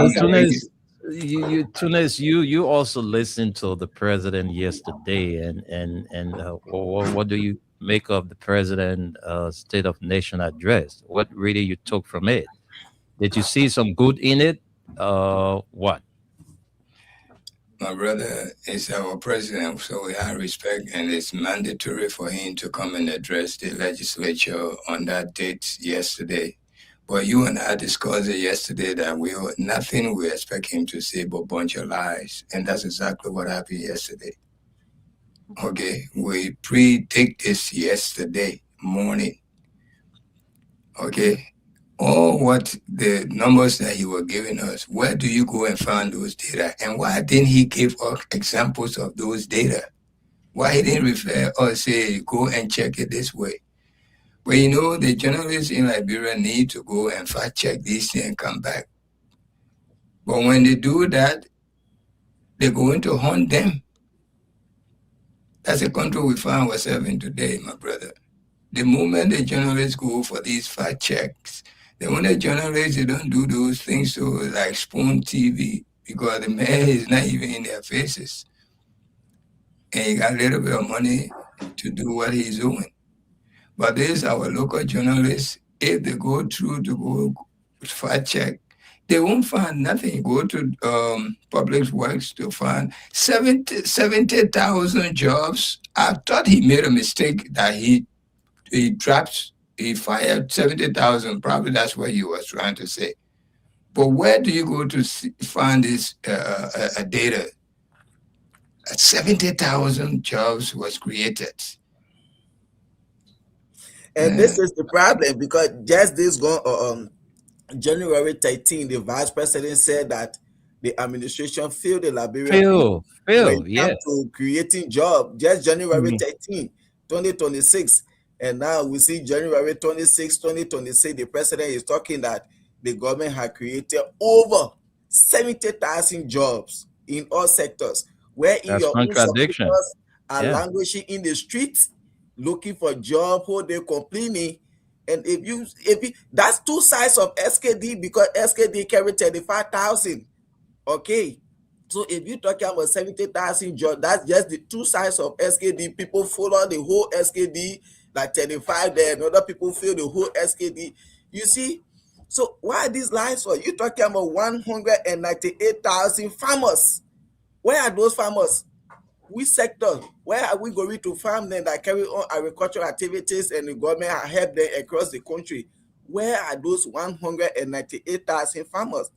Tunis, you also listened to the president yesterday, and what do you make of the president State of Nation address? What really you took from it? Did you see some good in it? What? My brother is our president, so we have respect, and it's mandatory for him to come and address the legislature on that date yesterday. But you and I discussed it yesterday that nothing we expect him to say but a bunch of lies. And that's exactly what happened yesterday. Okay, we predict this yesterday morning. Okay, all what the numbers that he was giving us, where do you go and find those data? And why didn't he give us examples of those data? Why he didn't refer or say, go and check it this way? But you know, the journalists in Liberia need to go and fact check these things and come back. But when they do that, they're going to hunt them. That's the country we find ourselves in today, my brother. The moment the journalists go for these fact checks, the when the journalists, they don't do those things to like Spoon TV, because the man is not even in their faces. And he got a little bit of money to do what he's doing. But this our local journalists, if they go through to go fact check, they won't find nothing. Go to Public Works to find 70,000 jobs. I thought he made a mistake that he fired 70,000. Probably that's what he was trying to say. But where do you go to find this data? 70,000 jobs was created. And this is the problem, because just this gone January 13, the vice president said that the administration failed the Liberian when it comes to creating jobs. Just January 13, 2026. And now we see January 26, 2026, the president is talking that the government had created over 70,000 jobs in all sectors, where in your own supporters are languishing in the streets looking for job, who they complaining. And if you that's two sides of SKD, because SKD carry 35,000. Okay. So if you're talking about 70,000 jobs, that's just the two sides of SKD. People follow the whole SKD, like 35 there, and other people feel the whole SKD. You see? So why are these lies for? You're talking about 198,000 farmers. Where are those farmers? Which sector? Where are we going to farm them that carry on agricultural activities and the government have helped them across the country? Where are those 198,000 farmers?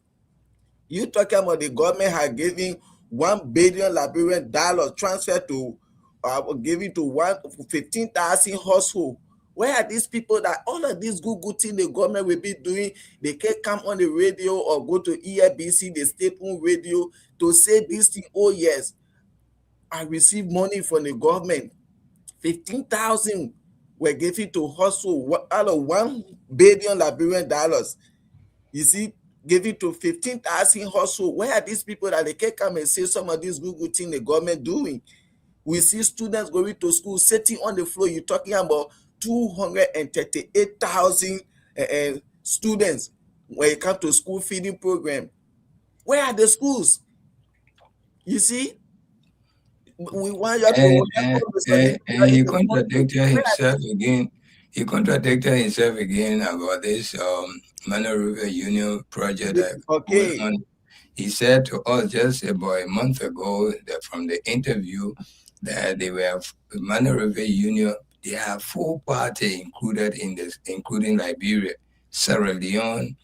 You talking about the government has given $1 billion Liberian transfer to giving to 15,000 households. Where are these people that all of these good things the government will be doing? They can come on the radio or go to EFBC, the state-owned radio, to say this thing. Oh yes, I received money from the government. 15,000 were given to household out of $1 billion Liberian. You see, given to 15,000 household. Where are these people that they can come and say some of these good things the government doing? We see students going to school sitting on the floor. You're talking about 238,000 students when it comes to school feeding program. Where are the schools? You see, we want you to. And he contradicted himself again. He contradicted himself again about this Mano River Union project that going on. He said to us just about a month ago that from the interview that they were Mano River Union. They have 4 parties included in this, including Liberia, Sierra Leone,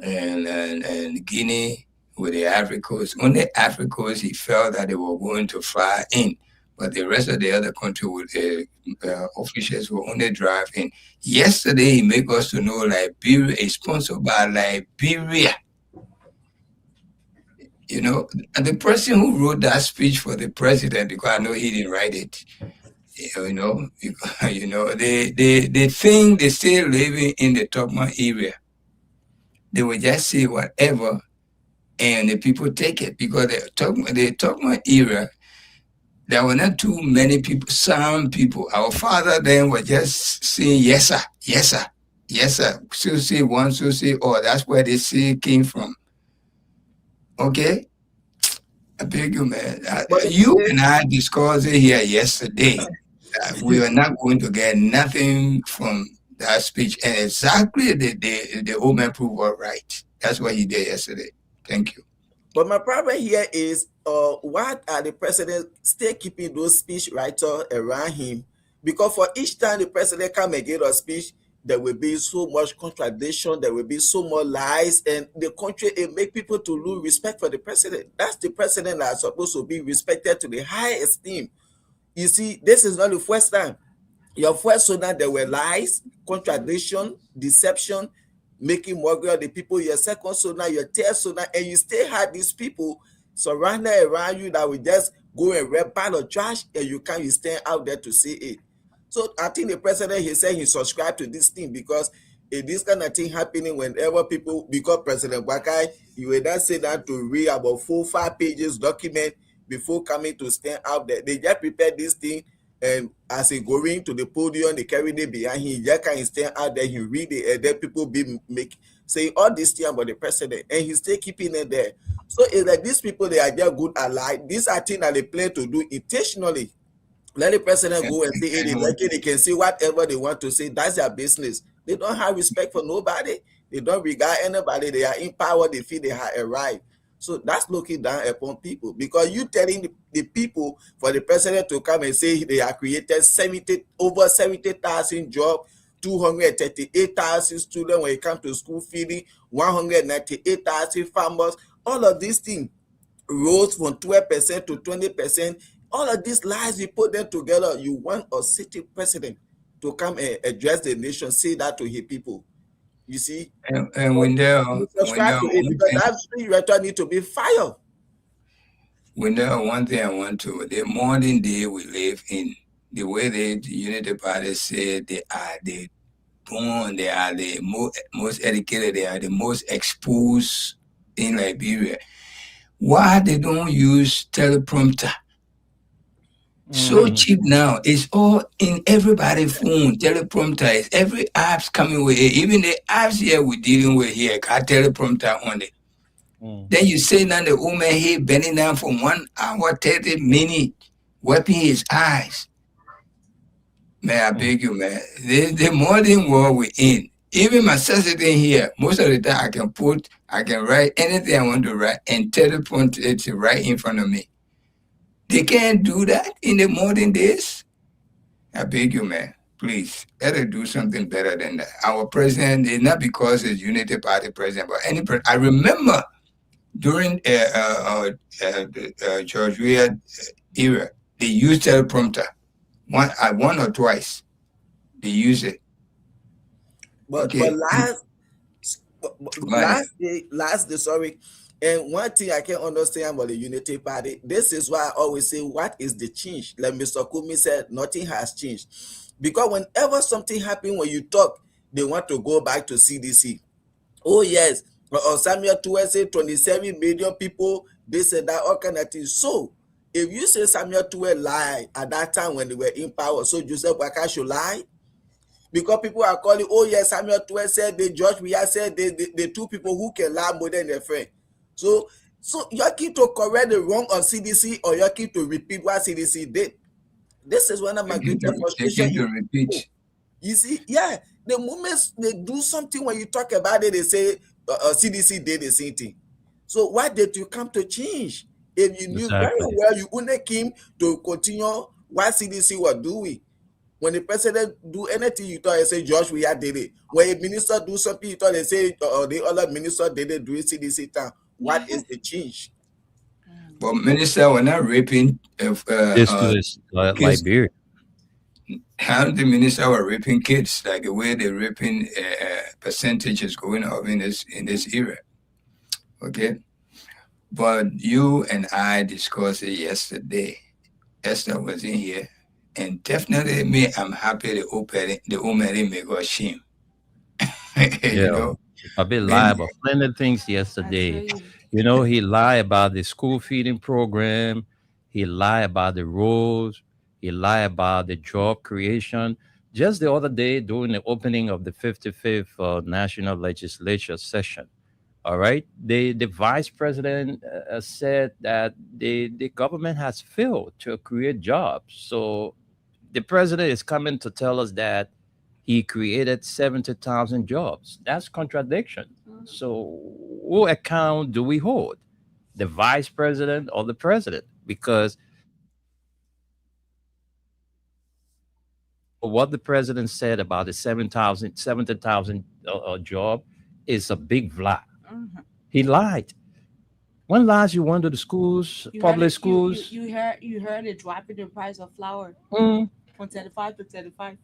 and Guinea with the Ivory Coast. Only Ivory Coast, he felt that they were going to fly in, but the rest of the other country with officials will only drive in. Yesterday, he made us to know Liberia is sponsored by Liberia. You know, and the person who wrote that speech for the president, because I know he didn't write it. You know, they think they still living in the Tokma area. They will just say whatever, and the people take it, because the Tokma area, there were not too many people. Some people, our father then was just saying yes sir, yes sir, yes sir. So say one, so say all. That's where they say came from. Okay. I beg you, man. You and I discussed it here yesterday. We are not going to get nothing from that speech, and exactly the old man proved all right. That's what he did yesterday. Thank you. But my problem here is, why are the president still keeping those speech writers around him? Because for each time the president come and give a speech, there will be so much contradiction, there will be so much lies, and the country, it make people to lose respect for the president. That's the president that is supposed to be respected to the high esteem. You see, this is not the first time. Your first soda, there were lies, contradiction, deception, making mockery of the people. Your second soda, your third soda, and you still had these people surrounded around you that will just go and rip pile of trash, and you stand out there to see it. So I think the president, he said he subscribed to this thing, because if this kind of thing happening whenever people, because President Wakai, you will not sit down to read about 4-5 pages document before coming to stand out there. They just prepare this thing, and as he going to the podium, they carry it behind him. He just can't stand out there, he read it, and then people be saying all this thing about the president, and he's still keeping it there. So it's like these people, they are just good alike. These are things that they plan to do intentionally. Let the president go and say it, they can say whatever they want to say. That's their business. They don't have respect for nobody. They don't regard anybody. They are in power. They feel they have arrived. So that's looking down upon people, because you telling the people for the president to come and say they have created over 70,000 jobs, 238,000 students when it comes to school feeding, 198,000 farmers. All of these things rose from 12% to 20%. All of these lies, you put them together. You want a sitting president to come and address the nation, say that to his people. You see? And when there, You subscribe to it because that director need to be fired. When there one thing I want to, the modern day we live in, the way the Unity Party said they are the born, they are the most educated, they are the most exposed in Liberia. Why they don't use teleprompter? So cheap now. It's all in everybody's phone. Teleprompter is every app's coming with it. Even the apps here we're dealing with here got teleprompter on it. Then you say now the old man here bending down for 1 hour, 30 minutes, wiping his eyes. Man, I beg you, man. The modern world we're in, even my sitting here, most of the time I can write anything I want to write and teleprompter it right in front of me. They can't do that in the modern days. I beg you, man, please, let us do something better than that. Our president is not because it's Unity Party president, but any president. I remember during George Weah era, they used teleprompter one or twice. They use it. But last day, sorry. And one thing I can understand about the Unity Party, this is why I always say, what is the change? Like Mr. Kumi said, nothing has changed. Because whenever something happens, when you talk, they want to go back to CDC. Oh, yes. Samuel Tuwe said 27 million people, they said that all kind of things. So, if you say Samuel Tuwe lied at that time when they were in power, so Joseph Boakai should lie? Because people are calling, oh, yes, Samuel Tuwe said, George Weah said, the two people who can lie more than their friend. So you keep to correct the wrong of CDC or you keep to repeat what CDC did. This is one of my greatest frustrations. You see, yeah, the moment they do something, when you talk about it, they say CDC did the same thing. So why did you come to change? If you knew very well, you wouldn't came to continue what CDC was doing. When the president do anything, you thought they say George Weah did it. When a minister do something, you thought they say the other minister did it during CDC time. What is the change? But minister, we're not raping Liberia. How the minister were raping kids, like the way the raping percentage is going up in this era. Okay, but you and I discussed it yesterday. Esther was in here, and definitely me, I'm happy the old man make us shame. You know? I've been lying about plenty of things yesterday. You know, he lied about the school feeding program. He lied about the roads. He lied about the job creation. Just the other day, during the opening of the 55th National Legislature session, all right, the vice president said that the government has failed to create jobs. So the president is coming to tell us that he created 70,000 jobs. That's contradiction. So what account do we hold? The vice president or the president? Because what the president said about the 70,000 job is a big lie. He lied. When last you went to the schools, public schools? You heard it dropping the price of flour from 35 to 35.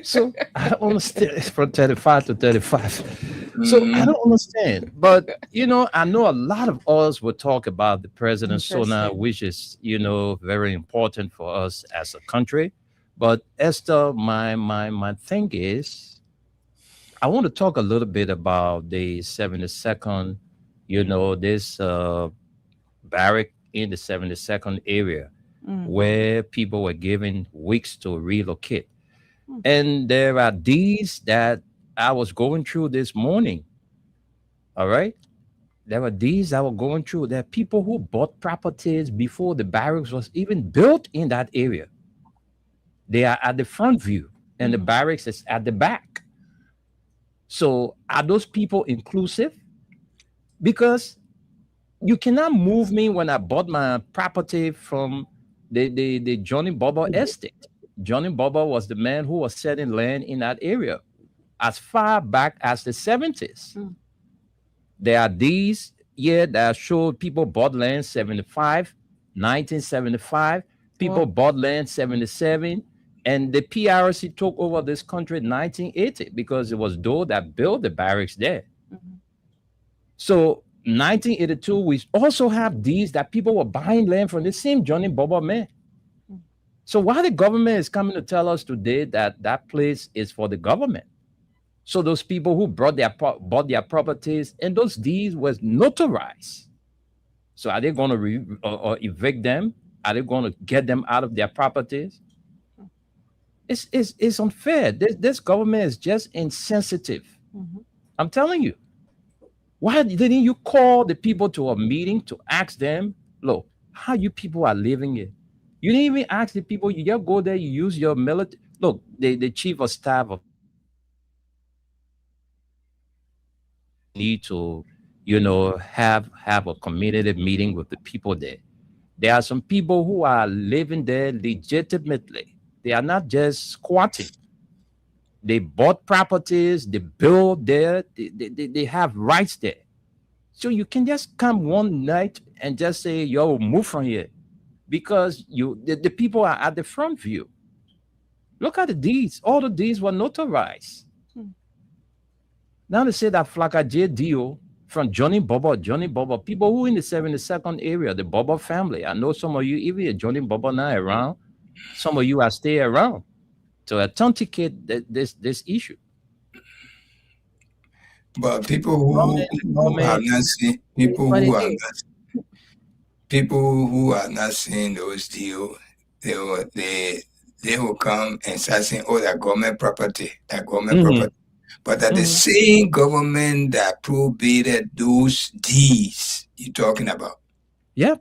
So I don't understand. From 35 to 35. So I don't understand. But you know, I know a lot of us will talk about the president's SONA, which is, you know, very important for us as a country. But Esther, my thing is, I want to talk a little bit about the 72nd, you know, this barrack in the 72nd area where people were given weeks to relocate. And there are deeds that I was going through this morning. All right. There were deeds I was going through. There are people who bought properties before the barracks was even built in that area. They are at the front view and the barracks is at the back. So are those people inclusive? Because you cannot move me when I bought my property from the Johnny Bobo estate. Johnny Bobo was the man who was selling land in that area as far back as the 70s. There are these that show people bought land 1975, People bought land 77, and the PRC took over this country in 1980 because it was Doe that built the barracks there. So 1982, we also have these that people were buying land from the same Johnny Bobo man. So why the government is coming to tell us today that that place is for the government? So those people who bought their properties and those deeds was notarized. So are they going to or evict them? Are they going to get them out of their properties? It's unfair. This government is just insensitive. I'm telling you. Why didn't you call the people to a meeting to ask them, look, how you people are living it? You didn't even ask the people. You just go there, you use your military. Look, the chief of staff of need to, have a community meeting with the people there. There are some people who are living there legitimately. They are not just squatting. They bought properties, they build there, they have rights there. So you can just come one night and just say, yo, move from here. Because the people are at the front view. Look at the deeds. All the deeds were notarized. Now they say that Flaka J deal from Johnny Bobo, people who in the 72nd area, the Bobo family. I know some of you, even Johnny Bobo now around, some of you are stay around to authenticate this issue. But people who are not seeing, people who are not seeing those deals, they will come and start saying, "Oh, that government property, property." But that the same government that probated those deeds you're talking about. Yeah.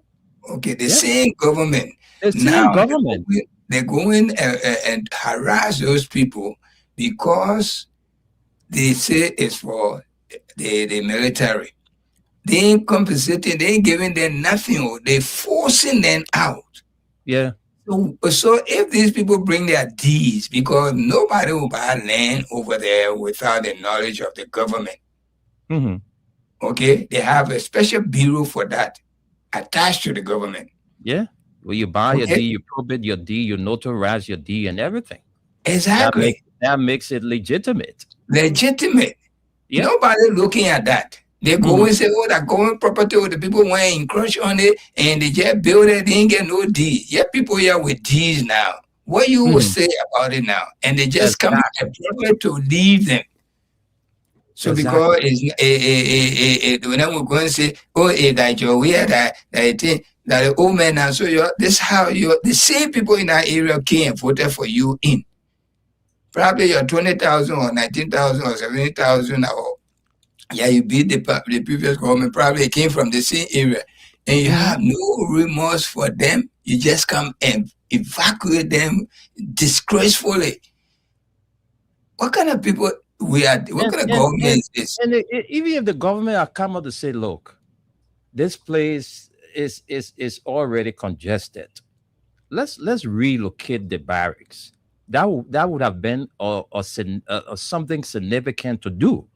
Okay, the same government. The same government. They go in and harass those people because they say it's for the military. They ain't compensating, they ain't giving them nothing. They forcing them out. Yeah. So if these people bring their deeds, because nobody will buy land over there without the knowledge of the government. Okay, they have a special bureau for that attached to the government. Yeah. Well, you buy your deed, you probate your deed, you notarize your deed and everything. Exactly. That makes it legitimate. Legitimate. Yeah. Nobody looking at that. They go and say, oh, that government property, the people went and encroach on it and they just build it, they didn't get no deed. Yeah, people here with deeds now. What you will say about it now? And they just come out and promise to leave them. So because it's when we're going to say, oh, that you're weird, that thing, that the old man now, so this how the same people in that area came and voted for you in. Probably your 20,000 or 19,000 or 70,000 or you beat the previous government, probably came from the same area. And you have no remorse for them. You just come and evacuate them disgracefully. What kind of people we are? What kind of government is this? And even if the government are come up to say, look, this place is already congested. Let's relocate the barracks. That would have been something significant to do.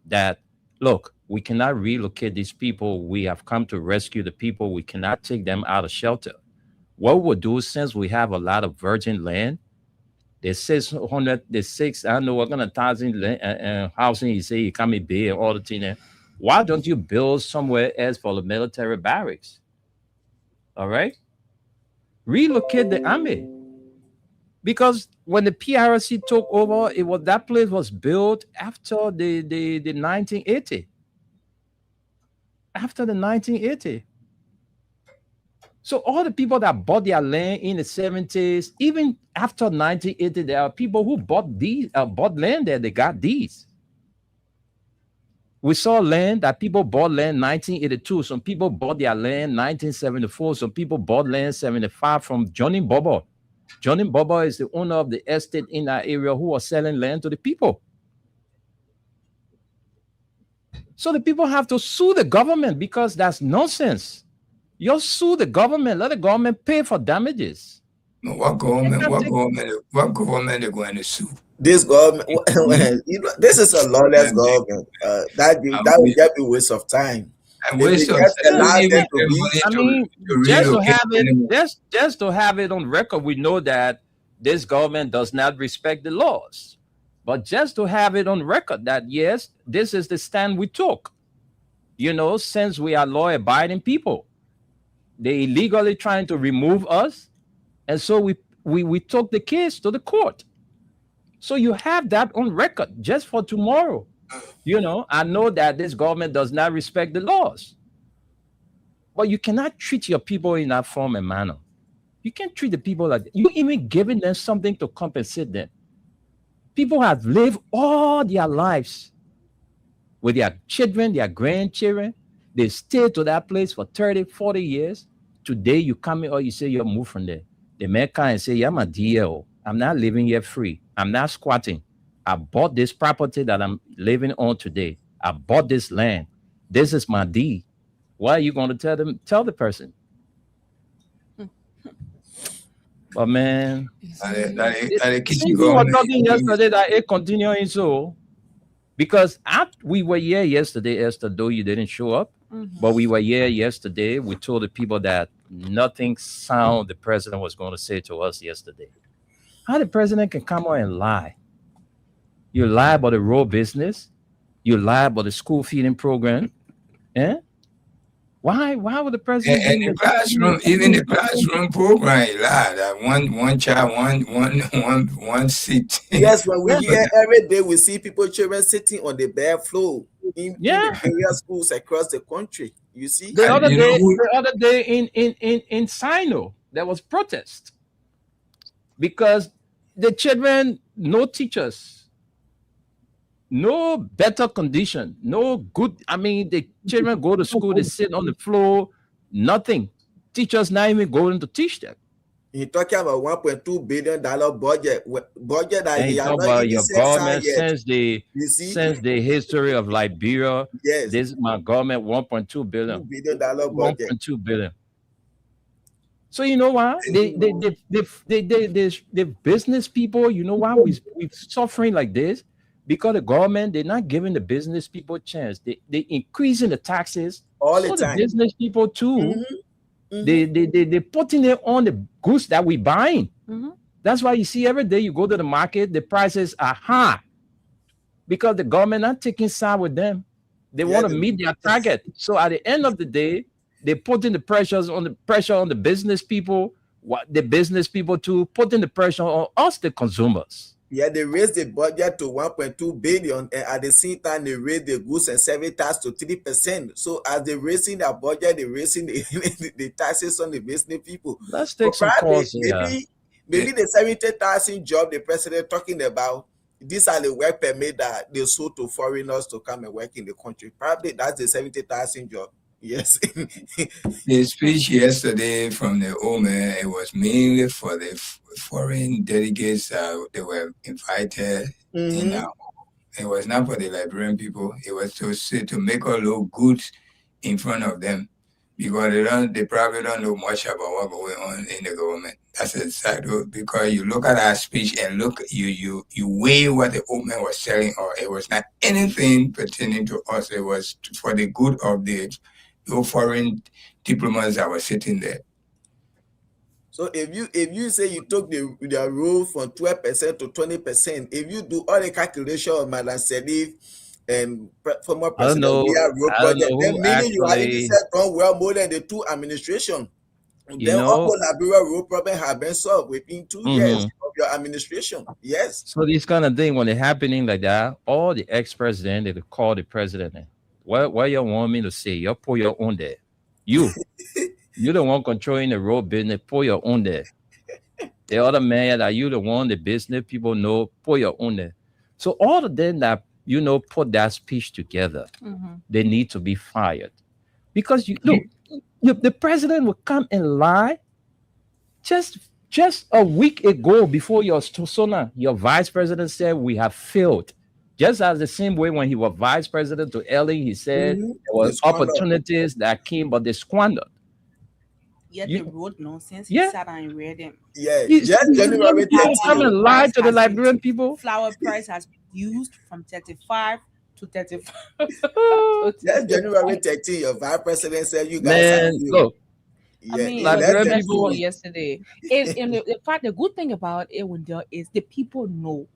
That look, we cannot relocate these people. We have come to rescue the people. We cannot take them out of shelter. What we'll do, since we have a lot of virgin land, there's 600, there's 1,000 housing. You say you can't be all the thing. Why don't you build somewhere else for the military barracks? All right, relocate the army. Because when the PRC took over, that place was built after the 1980. After the 1980. So all the people that bought their land in the 70s, even after 1980, there are people who bought land there. They got these. We saw land that people bought land 1982. Some people bought their land 1974. Some people bought land 75 from Johnny Bobo. Johnny Bobo is the owner of the estate in that area who was selling land to the people. So the people have to sue the government because that's nonsense. You sue the government, let the government pay for damages. What government are going to sue? This government, this is a lawless government. That would just be a waste of time. And If waste they of just they don't allow even them to get be, money I mean, to just to relocate have it, anymore. just to have it on record, we know that this government does not respect the laws. But just to have it on record that yes, this is the stand we took. You know, since we are law-abiding people, they illegally trying to remove us, and so we took the case to the court. So you have that on record just for tomorrow. You know, I know that this government does not respect the laws, but you cannot treat your people in that form and manner. You can't treat the people like that. You even giving them something to compensate them. People have lived all their lives with their children, their grandchildren. They stayed to that place for 30, 40 years. Today you come in or you say you're moved from there. The man come and say, yeah, I'm a DL. I'm not living here free. I'm not squatting. I bought this property that I'm living on today. I bought this land. This is my deed. Why are you going to tell the person? But man, we were talking yesterday that it continuing so, because we were here yesterday, Esther, though you didn't show up, but we were here yesterday. We told the people that nothing sound the president was going to say to us yesterday. How the president can come on and lie? You lie about the road business. You lie about the school feeding program. Eh? Why would the president? And the classroom, even the classroom program, he lied. That one child, one seat. Yes, when we hear every day, we see children sitting on the bare floor in various schools across the country. You see, the other day in Sino, there was protest because the children, no teachers, no better condition, no good. I mean, the children go to school, they sit on the floor, nothing. Teachers not even going to teach them. You're talking about $1.2 billion budget that he talk about your government since the history of Liberia. Yes, this is my government, $1.2 billion. $2 billion budget. $1.2 billion. So you know why the business people, you know why we're suffering like this? Because the government, they're not giving the business people a chance. They increasing the taxes all the time. The business people too. They putting it on the goods that we buying. That's why you see every day you go to the market, the prices are high because the government not taking side with them. They want to meet their target. So at the end of the day, they putting the pressure on the business people. The business people too putting the pressure on us, the consumers. Yeah, they raised the budget to 1.2 billion, and at the same time, they raised the goods and service tax to 3%. So as they're raising their budget, they're raising the taxes on the business people. Let's take some calls. Maybe the 70,000 job the president talking about, these are the work permit that they sold to foreigners to come and work in the country. Probably that's the 70,000 job. Yes. The speech yesterday from the old man, it was mainly for the foreign delegates they were invited. It was not for the Liberian people. It was to make us look good in front of them, because they probably don't know much about what's going on in the government. That's exactly because you look at our speech and look, you weigh what the old man was telling us. It was not anything pertaining to us. It was for the good of the foreign diplomats that were sitting there. So if you say you took the rule from 12% to 20%, if you do all the calculation of Madam Sedif and former President Biya project, then meaning you already said done well more than the two administration. Then all Liberia road problem have been solved within 2 years of your administration. Yes. So this kind of thing, when it's happening like that, all the ex-president, they call the president. What you want me to say? You put your own there. You the one controlling the road business, put your own there. The other man that you the one, the business people know, put your own there. So all of them that, put that speech together, they need to be fired. Because the president will come and lie. Just a week ago, before your vice president said we have failed. Just as the same way when he was vice president to Ellie, he said there was opportunities that came, but they squandered. Yeah, they wrote nonsense. He sat and read them. Yeah, just January 13th. Come and lie to the Liberian people. Flour price has reduced from 35 to 31st. That's January 13th. Your vice president said you guys are Man, new. look, Yeah, I mean, in it was less Liberian than just 2 people, weeks. yesterday. And in fact, the good thing about it, Wendell, is the people know.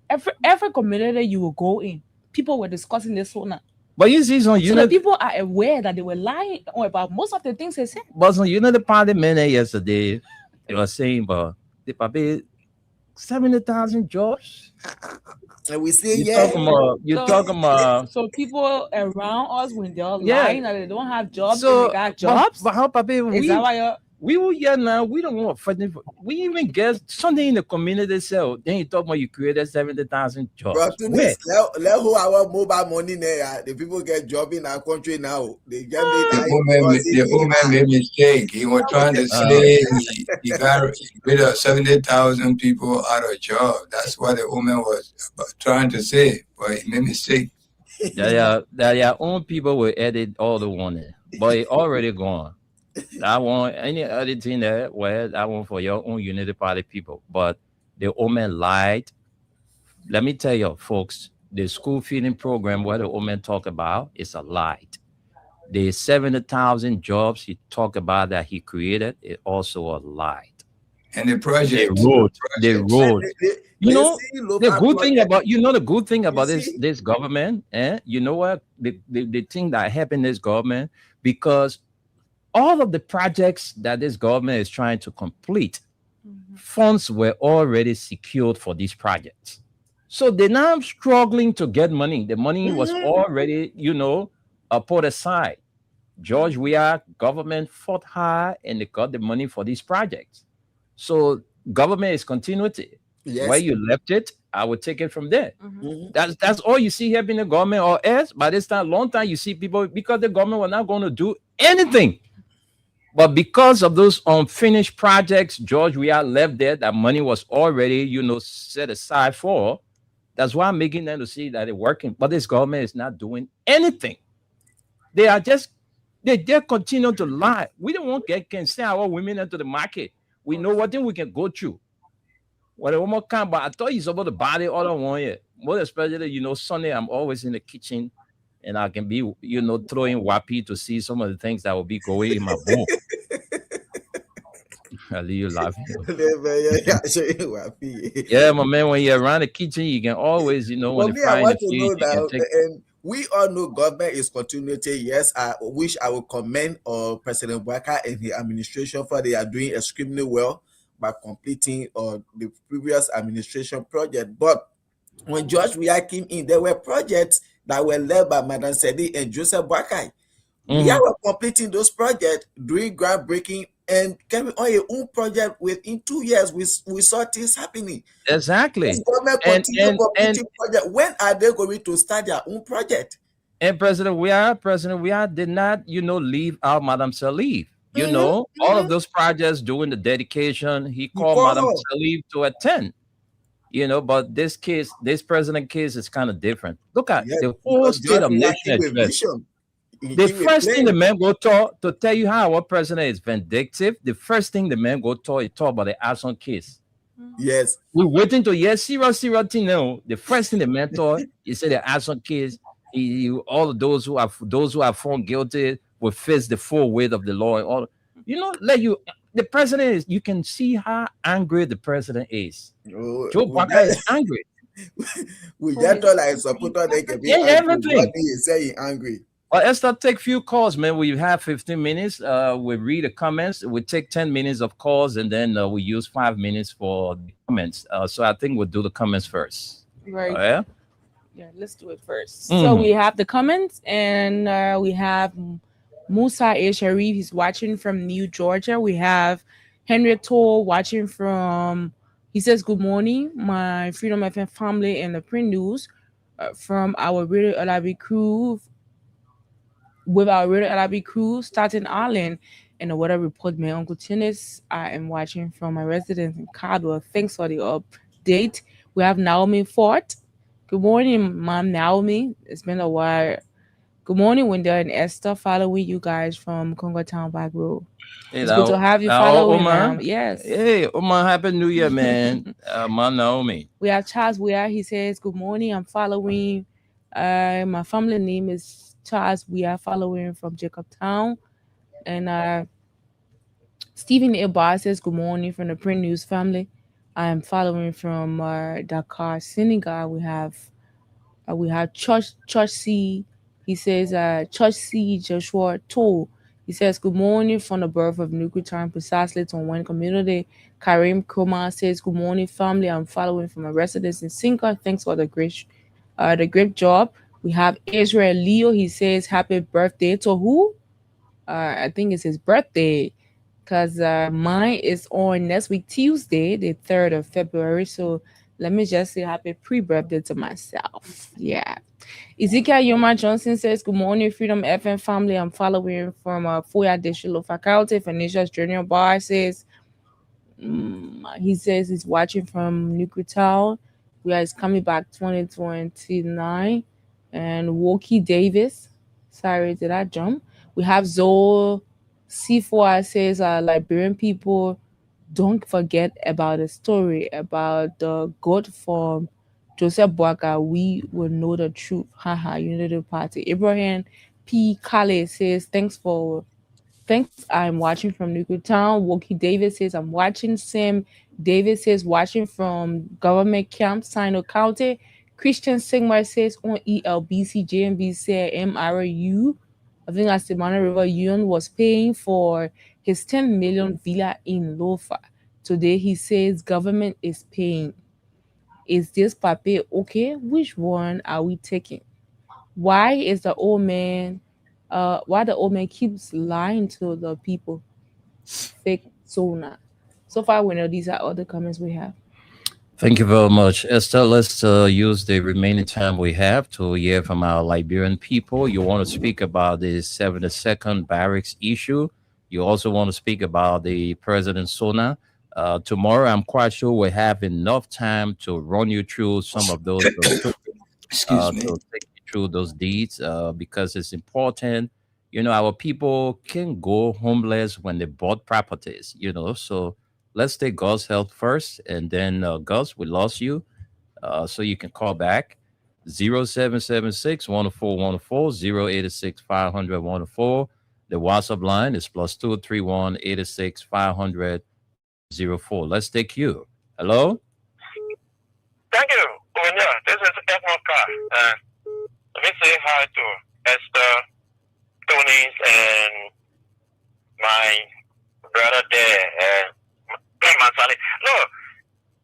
Every community you will go in, people were discussing this one. but you see some So the unit, people are aware that they were lying about most of the things they said. but some unity party men yesterday, they were saying, but they probably 70,000 jobs. And we say, You yeah, talking about, you So- talking about, So people around us, when they're Yeah. lying that they don't have jobs, and so, they got jobs. but how probably Is that why you're we will hear now, we don't want fighting for, we even get something in the community cell. Then you talk about you created 70,000 jobs. bro, to Where? this, let who our mobile money there. The people get job in our country now. They get The old man made a mistake. He was trying to say he got rid of 70,000 people out of job. That's what the old man was trying to say, but he made a mistake. Their own people will edit all the one, but it already gone. That one, any other thing there, well, that one for your own Unity Party people. But the woman lied. Let me tell you, folks, the school feeding program where the woman talk about is a lie. The 70,000 jobs he talked about that he created is also a lie. And the project. The road. You know, the good thing project. about the good thing about see? this government, you know what? The thing that happened in this government, because all of the projects that this government is trying to complete, funds were already secured for these projects. So they're now struggling to get money. The money was already, put aside. George Weah government fought hard and they got the money for these projects. So government is continuity. Yes. Where you left it, I would take it from there. Mhm. That's all you see happening in the government, or else by this time, long time, you see people, because the government was not going to do anything. But because of those unfinished projects, George Weah left there, that money was already, set aside for. That's why I'm making them to see that it's working. But this government is not doing anything. They are just, they continue to lie. We don't want to can send our women into the market. We know what thing we can go through. What a woman can, but I thought he's about to buy the other one yet. More especially, Sunday, I'm always in the kitchen and I can be, throwing wappy to see some of the things that will be going in my bowl. I leave you laughing. Yeah, my man, when you're around the kitchen, you can always, when For you me, I find want the to food, know you can that, take. and we all know government is continuity. Yes, I wish I would commend President Boubacar and his administration for they are doing extremely well by completing the previous administration project. But when George Weah came in, there were projects that were led by Madam Sedi and Joseph Boakai. We are completing those projects, doing groundbreaking, and coming on your own project within 2 years. We saw things happening. Exactly. This government continue completing project. When are they going to start their own project? And President Weah did not, leave out Madam Salif. All of those projects doing the dedication, he called Madam Salif to attend. But this president case is kind of different. Look at the whole State of Nation address. The first thing the man go talk to tell you how our president is vindictive. The first thing the man go talk about the Abson case. Yes, we're waiting to hear serious thing now. The first thing the man thought, he said the Abson case. All of those who are found guilty will face the full weight of the law. And all the president is. You can see how angry the president is. Joe Biden is angry. We just thought like supporter they can be everything. What he is saying angry. Well, let's start take few calls, man. We have 15 minutes. We read the comments. We take 10 minutes of calls, and then we use 5 minutes for the comments. So I think we'll do the comments first. Right. Yeah. Yeah, let's do it first. So we have the comments, and we have Musa A. Sharif. He's watching from New Georgia. We have Henry Toll watching from. He says, "Good morning, my Freedom FM family and the print news from our Radio LRB crew." With our Radio LRB crew starting Ireland and the weather report, my Uncle Tennis. I am watching from my residence in Caldwell. Thanks for the update. We have Naomi Fort. Good morning, Mom Naomi. It's been a while. Good morning, Wendell and Esther, following you guys from Congo Town Back Road. It's good to have you following. Omar. Yes. Hey, Omar, Happy New Year, man. Mom Naomi. We have Charles Weah. He says, good morning. I'm following My family name is Charles. We are following from Jacobtown. And Stephen Ibar says, good morning from the Print News family. I am following from Dakar, Senegal. We have Church C. He says, Church C. Joshua Toll. He says, good morning from the birth of Nuku Time, precisely to one community. Karim Kuma says, good morning, family. I'm following from a residence in Sinka. Thanks for the great job. We have Israel Leo. He says, happy birthday to who? I think it's his birthday, because mine is on next week, Tuesday, the 3rd of February. So let me just say happy pre-birthday to myself. Yeah. Ezekiel Yoma Johnson says, good morning, Freedom FM family. I'm following from Foya Deshulo faculty. Phoenicia's Junior Bar says, he says he's watching from Nukutal. We are coming back 2029. And Woki Davis. Sorry, did I jump? We have Zoe C4 says, Liberian people, don't forget about the story about the goat from Joseph Boakai. We will know the truth. Haha, Unity Party. Ibrahim P. Kale says, thanks. I'm watching from Newtown. Woki Davis says, I'm watching. Sam Davis says, watching from Government Camp, Sino County. Christian Sigmar says, on ELBC, JMB said, MRU. I think as the Mana River Union was paying for his 10 million villa in Lofa. Today he says government is paying. Is this paper okay? Which one are we taking? Why is the old man why the old man keeps lying to the people? Fake Sona. So far we know these are all the comments we have. Thank you very much, Esther. Let's use the remaining time we have to hear from our Liberian people. You want to speak about the 72nd barracks issue. You also want to speak about the President Sona. Tomorrow, I'm quite sure we'll have enough time to run you through some of those, to take you through those deeds, because it's important. You know, our people can go homeless when they bought properties, so let's take God's health first, and then Gus, we lost you, so you can call back 0776 104 104 086 500 104. The WhatsApp line is +231 86 500 04. Let's take you. Hello. Thank you. This is Edmond Carr. Let me say hi to Esther, Tony, and my brother there, and Mansali. No,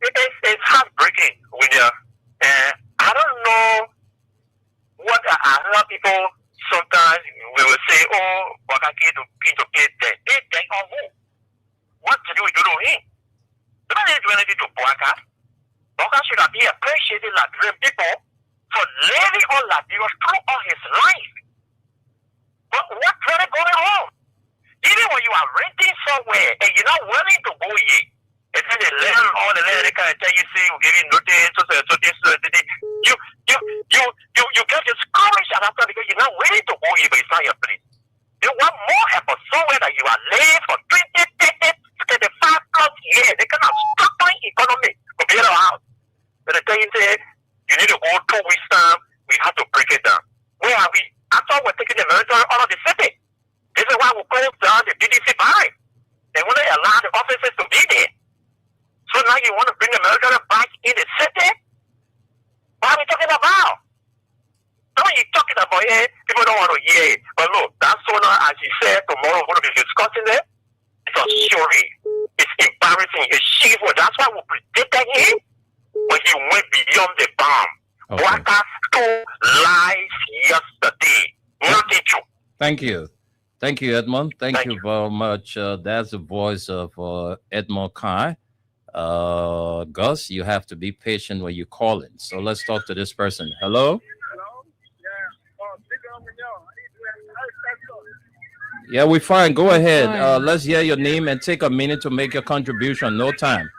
it's heartbreaking when I don't know what other people sometimes we will say, oh, Wakaki to pay debt. They debt on who? What did we do to him? They didn't do anything to Boaka. Boaka should have been appreciating Liberian people for living on Liberia through all his life. But what's really going on? Even when you are renting somewhere and you're not willing to go in, and then the landlord, they can tell you, say, we'll give you notice, so this, you get discouraged after because you're not willing to go in, but it's not your place. They want more effort somewhere that you are living for 20, 30, 35 plus years. They cannot stop the economy to get out. But they tell you, say, you need to go 2 weeks time, we have to break it down. Where are we? After we're taking the military out of the city. This is why we close down the BDC by. They want to allow the officers to be there. So now you want to bring the military back in the city? What are we talking about? Now you're talking about it, people don't want to hear it. But look, that's so now, as you said, tomorrow we're going to be discussing it. It's a story. It's embarrassing. It's shameful. That's why we predicted him when he went beyond the bomb. Waka stole lies yesterday. Nothing true. Thank you. Thank you, Edmond. Thank you very much. That's the voice of Edmond Kai. Gus, you have to be patient when you call in. So let's talk to this person. Hello? Yeah, we're fine. Go ahead. Let's hear your name and take a minute to make your contribution. No time.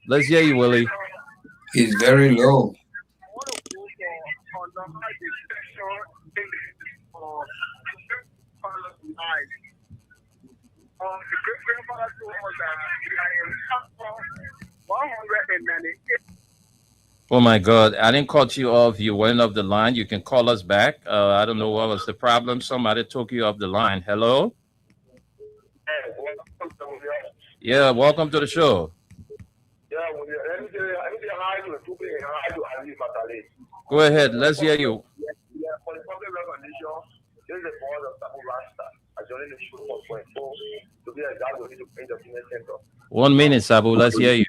Let's hear you, Willie. He's very low. 198. Oh my God, I didn't cut you off. You went off the line. You can call us back. I don't know what was the problem. Somebody took you off the line. Hello? Yeah, welcome to the show. Go ahead. Let's hear you. One minute, Sabu. Let's hear you.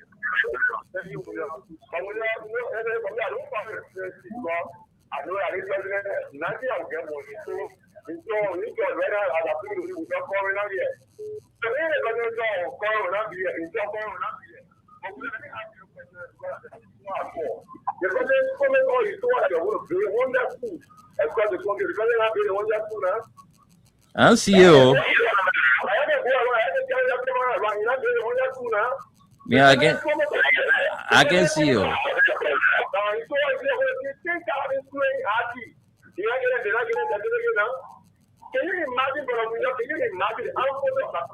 I see you. Yeah, I can see you. Can you imagine, brother? Can you imagine how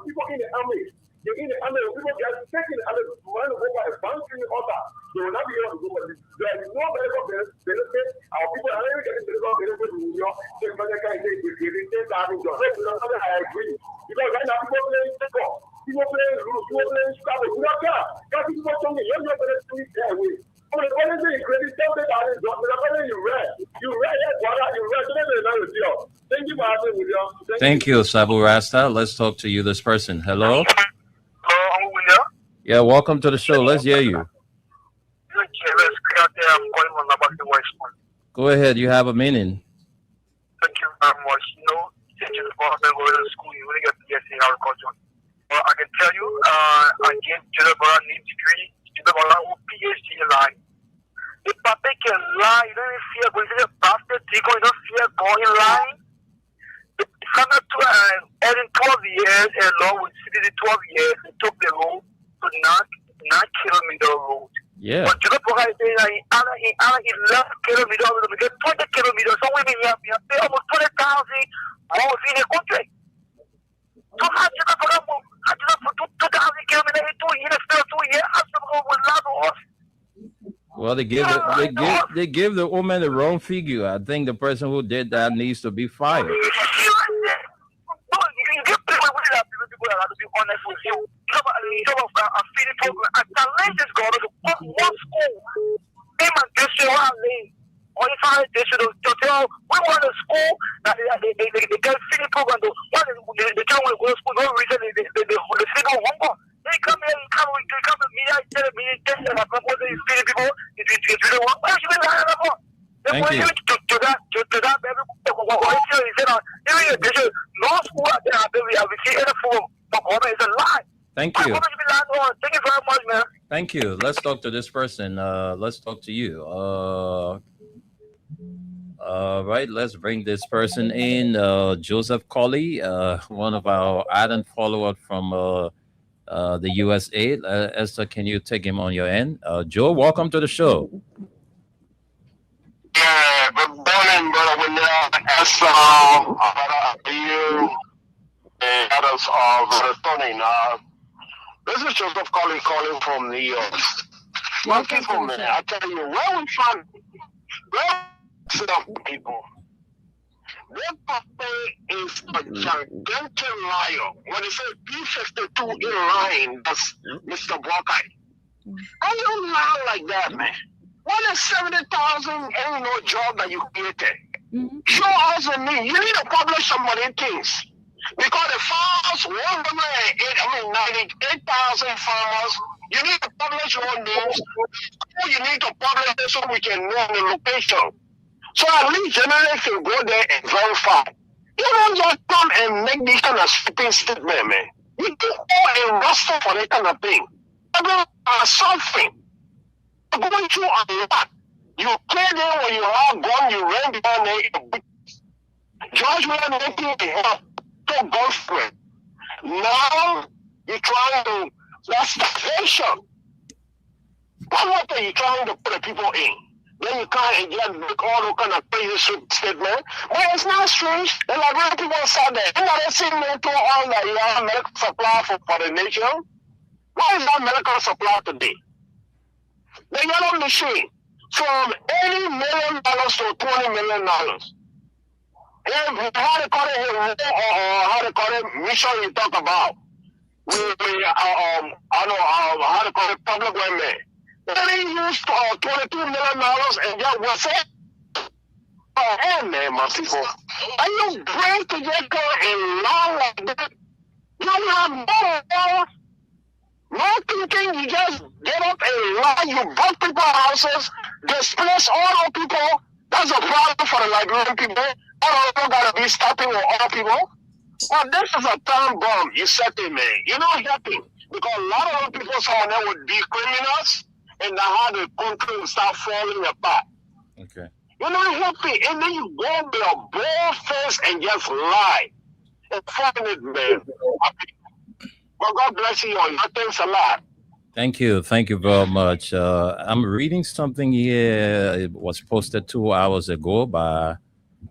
people in the army, they're in the army, people get taken and run over a bouncing order. They will not be able to go. There is no medical benefit. Our people are not getting medical benefit in New York. I agree. Because right now, people playing football, people playing rules, people playing Scrabble. You don't care. Because people are talking, you're not going to see their way. But the only thing is credit, tell them that is not. You read, yes, brother, you read. So that's another deal. Thank you for having me, William. Thank you, Sabu Rasta. Let's talk to you, this person. Hello? Hello, William. Yeah, welcome to the show. Let's hear you. Go ahead. You have a minute. Thank you very much. You know, since you're going to school, you really get to get agriculture. But I can tell you, I gave Jennifer a degree, Jennifer a PhD line. If I take a lie, you don't even fear going to the bastard, you don't fear going line. In 12 years, and Lord with 12 years, they took the road to 9-kilometer road. Yeah. But you know, in 11 kilometers, we get 20 kilometers, so we pay almost 20,000 roads in the country. So how do you put 2,000 kilometers in 2 years, still 2 years, how do you go with lots of horse? Well, they give the woman the wrong figure. I think the person who did that needs to be fired. To be honest with you, a feeding program. I challenge this government to put one school in my district where I live, or if I district to tell we want a school that they get feeding program. They can't go to school. No reason they feed hunger. They come here, you come to media, tell me, that proposing is feeding people. It's really wrong. Why should we lie about? Thank you. To that, what I tell you is that even in addition, no school out there, we have seen any form of government is a lie. Thank you. Thank you very much, man. Thank you. Let's talk to this person. Let's talk to you. Right. Let's bring this person in. Joseph Colley, one of our ardent followers from the USA. Esther, can you take him on your end? Joe, welcome to the show. Yeah, good morning, brother William. Esther, brother you, and others brother Tony. This is Joseph Colley calling from New York. One people, man, I tell you, where we find some people. That Papa is a gigantic liar. When they say B52 in line, that's Mr. Brokai. How you lie like that, man? What is 70,000 ain't no job that you created? Show us a need. You need to publish some money things. Because the farmers, 98,000 farmers, you need to publish your names. You need to publish it so we can know the location. So at least journalists can go there and verify. You don't just come and make this kind of sweeping statement, man. You do go and rustle for that kind of thing. People are suffering. You're going through a lot. You clear them when you are gone, you ran down there. George William making it help to go for it. Now you're trying to, that's taxation. What are you trying to put the people in? Then you can't just make all the kind of crazy statement. But it's not strange. There's like when people said that. You know, they see me to all the medical supply for the nation. What is that medical supply today? The yellow machine from $80 million to $20 million. And how to call it, or how to call it, mission you talk about. I don't know how to call it, public women. They used $22 million and just was it. Oh, hey man, my people. Are you brave to just go and lie like that? You have no thinking, you just get up and lie. You broke people's houses, displace all the people. That's a problem for the Liberian people. All of them gotta be stopping with all people. Well, this is a time bomb. You set it, man. You're not happy because a lot of the people, some of them would be criminals, and now how the country will start falling apart. Okay. You're not happy, and then you go with a bold face and just lie. And find it, man. Well, God bless you all. Thanks a lot. Thank you very much. I'm reading something here. It was posted 2 hours ago by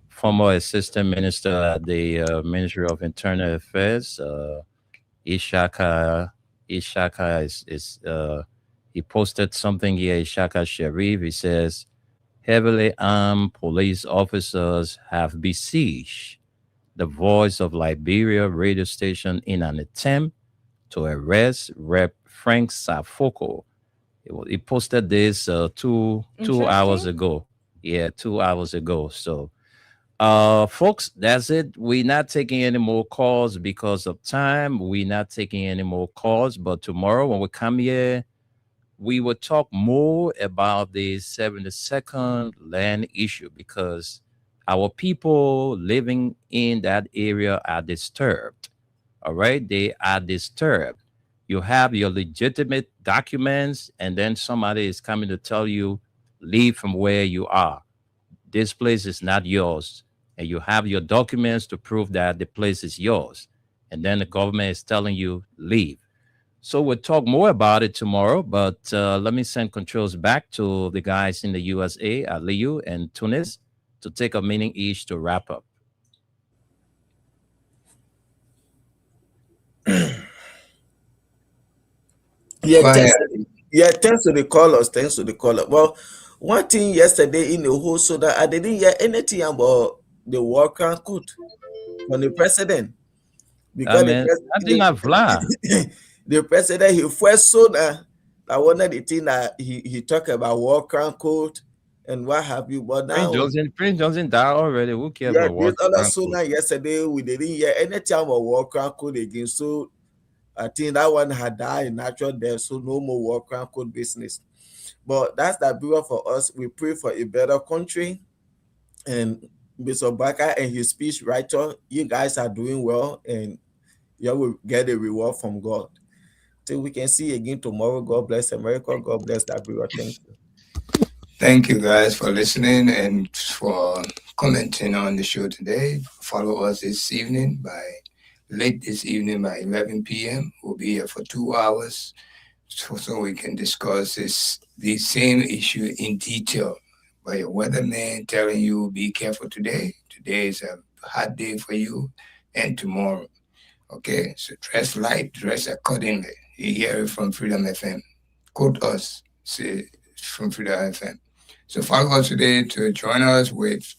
former assistant minister at the Ministry of Internal Affairs, Ishaka is he posted something here, Ishaka Sharif. He says, heavily armed police officers have besieged the Voice of Liberia radio station in an attempt to arrest Rep. Frank Safoko. He posted this 2 hours ago. Yeah, 2 hours ago. So folks, that's it. We're not taking any more calls because of time. We're not taking any more calls, but tomorrow when we come here, we will talk more about the 72nd land issue because our people living in that area are disturbed. All right, they are disturbed. You have your legitimate documents, and then somebody is coming to tell you, leave from where you are. This place is not yours. And you have your documents to prove that the place is yours. And then the government is telling you, leave. So we'll talk more about it tomorrow, but let me send controls back to the guys in the USA, Aliyu and Tunis, to take a minute each to wrap up. Thanks to the callers. Well, one thing yesterday in the whole so that I didn't hear anything about the Walker Code from the president. Because the president, he first saw that one of the things that he talked about Walker Code and what have you. But now Prince Johnson died already. Who cares about Walker Code? So yesterday we didn't hear anything about Walker Code again. So I think that one had died in natural death, so no more Walker Code business. But that's the beauty for us. We pray for a better country. And Mr. Baka and his speech writer, you guys are doing well, and you will get a reward from God. Till we can see you again tomorrow. God bless America. God bless that beauty. Thank you. Thank you guys for listening and for commenting on the show today. Follow us late this evening by 11 p.m. We'll be here for 2 hours so we can discuss the same issue in detail. By a weatherman telling you, be careful today. Today is a hot day for you and tomorrow. Okay, so dress light, dress accordingly. You hear it from Freedom FM. Quote us, say from Freedom FM. So follow us today to join us with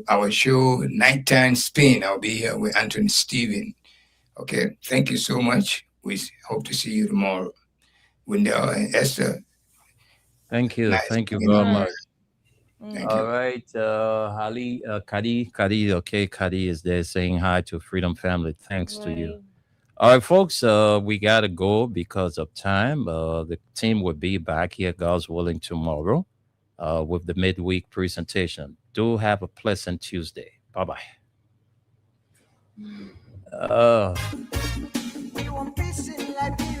our show, Nighttime Spin. I'll be here with Anthony Stephen. Okay, thank you so much. We hope to see you tomorrow. Wendell and Esther. Thank you. Nice. Thank you very much. Thank All you. right, Kadi. Okay, Kadi is there saying hi to Freedom Family. Thanks to you. All right, folks, we got to go because of time. The team will be back here, God's willing, tomorrow with the midweek presentation. Do have a pleasant Tuesday. Bye-bye. We want peace in Liberia.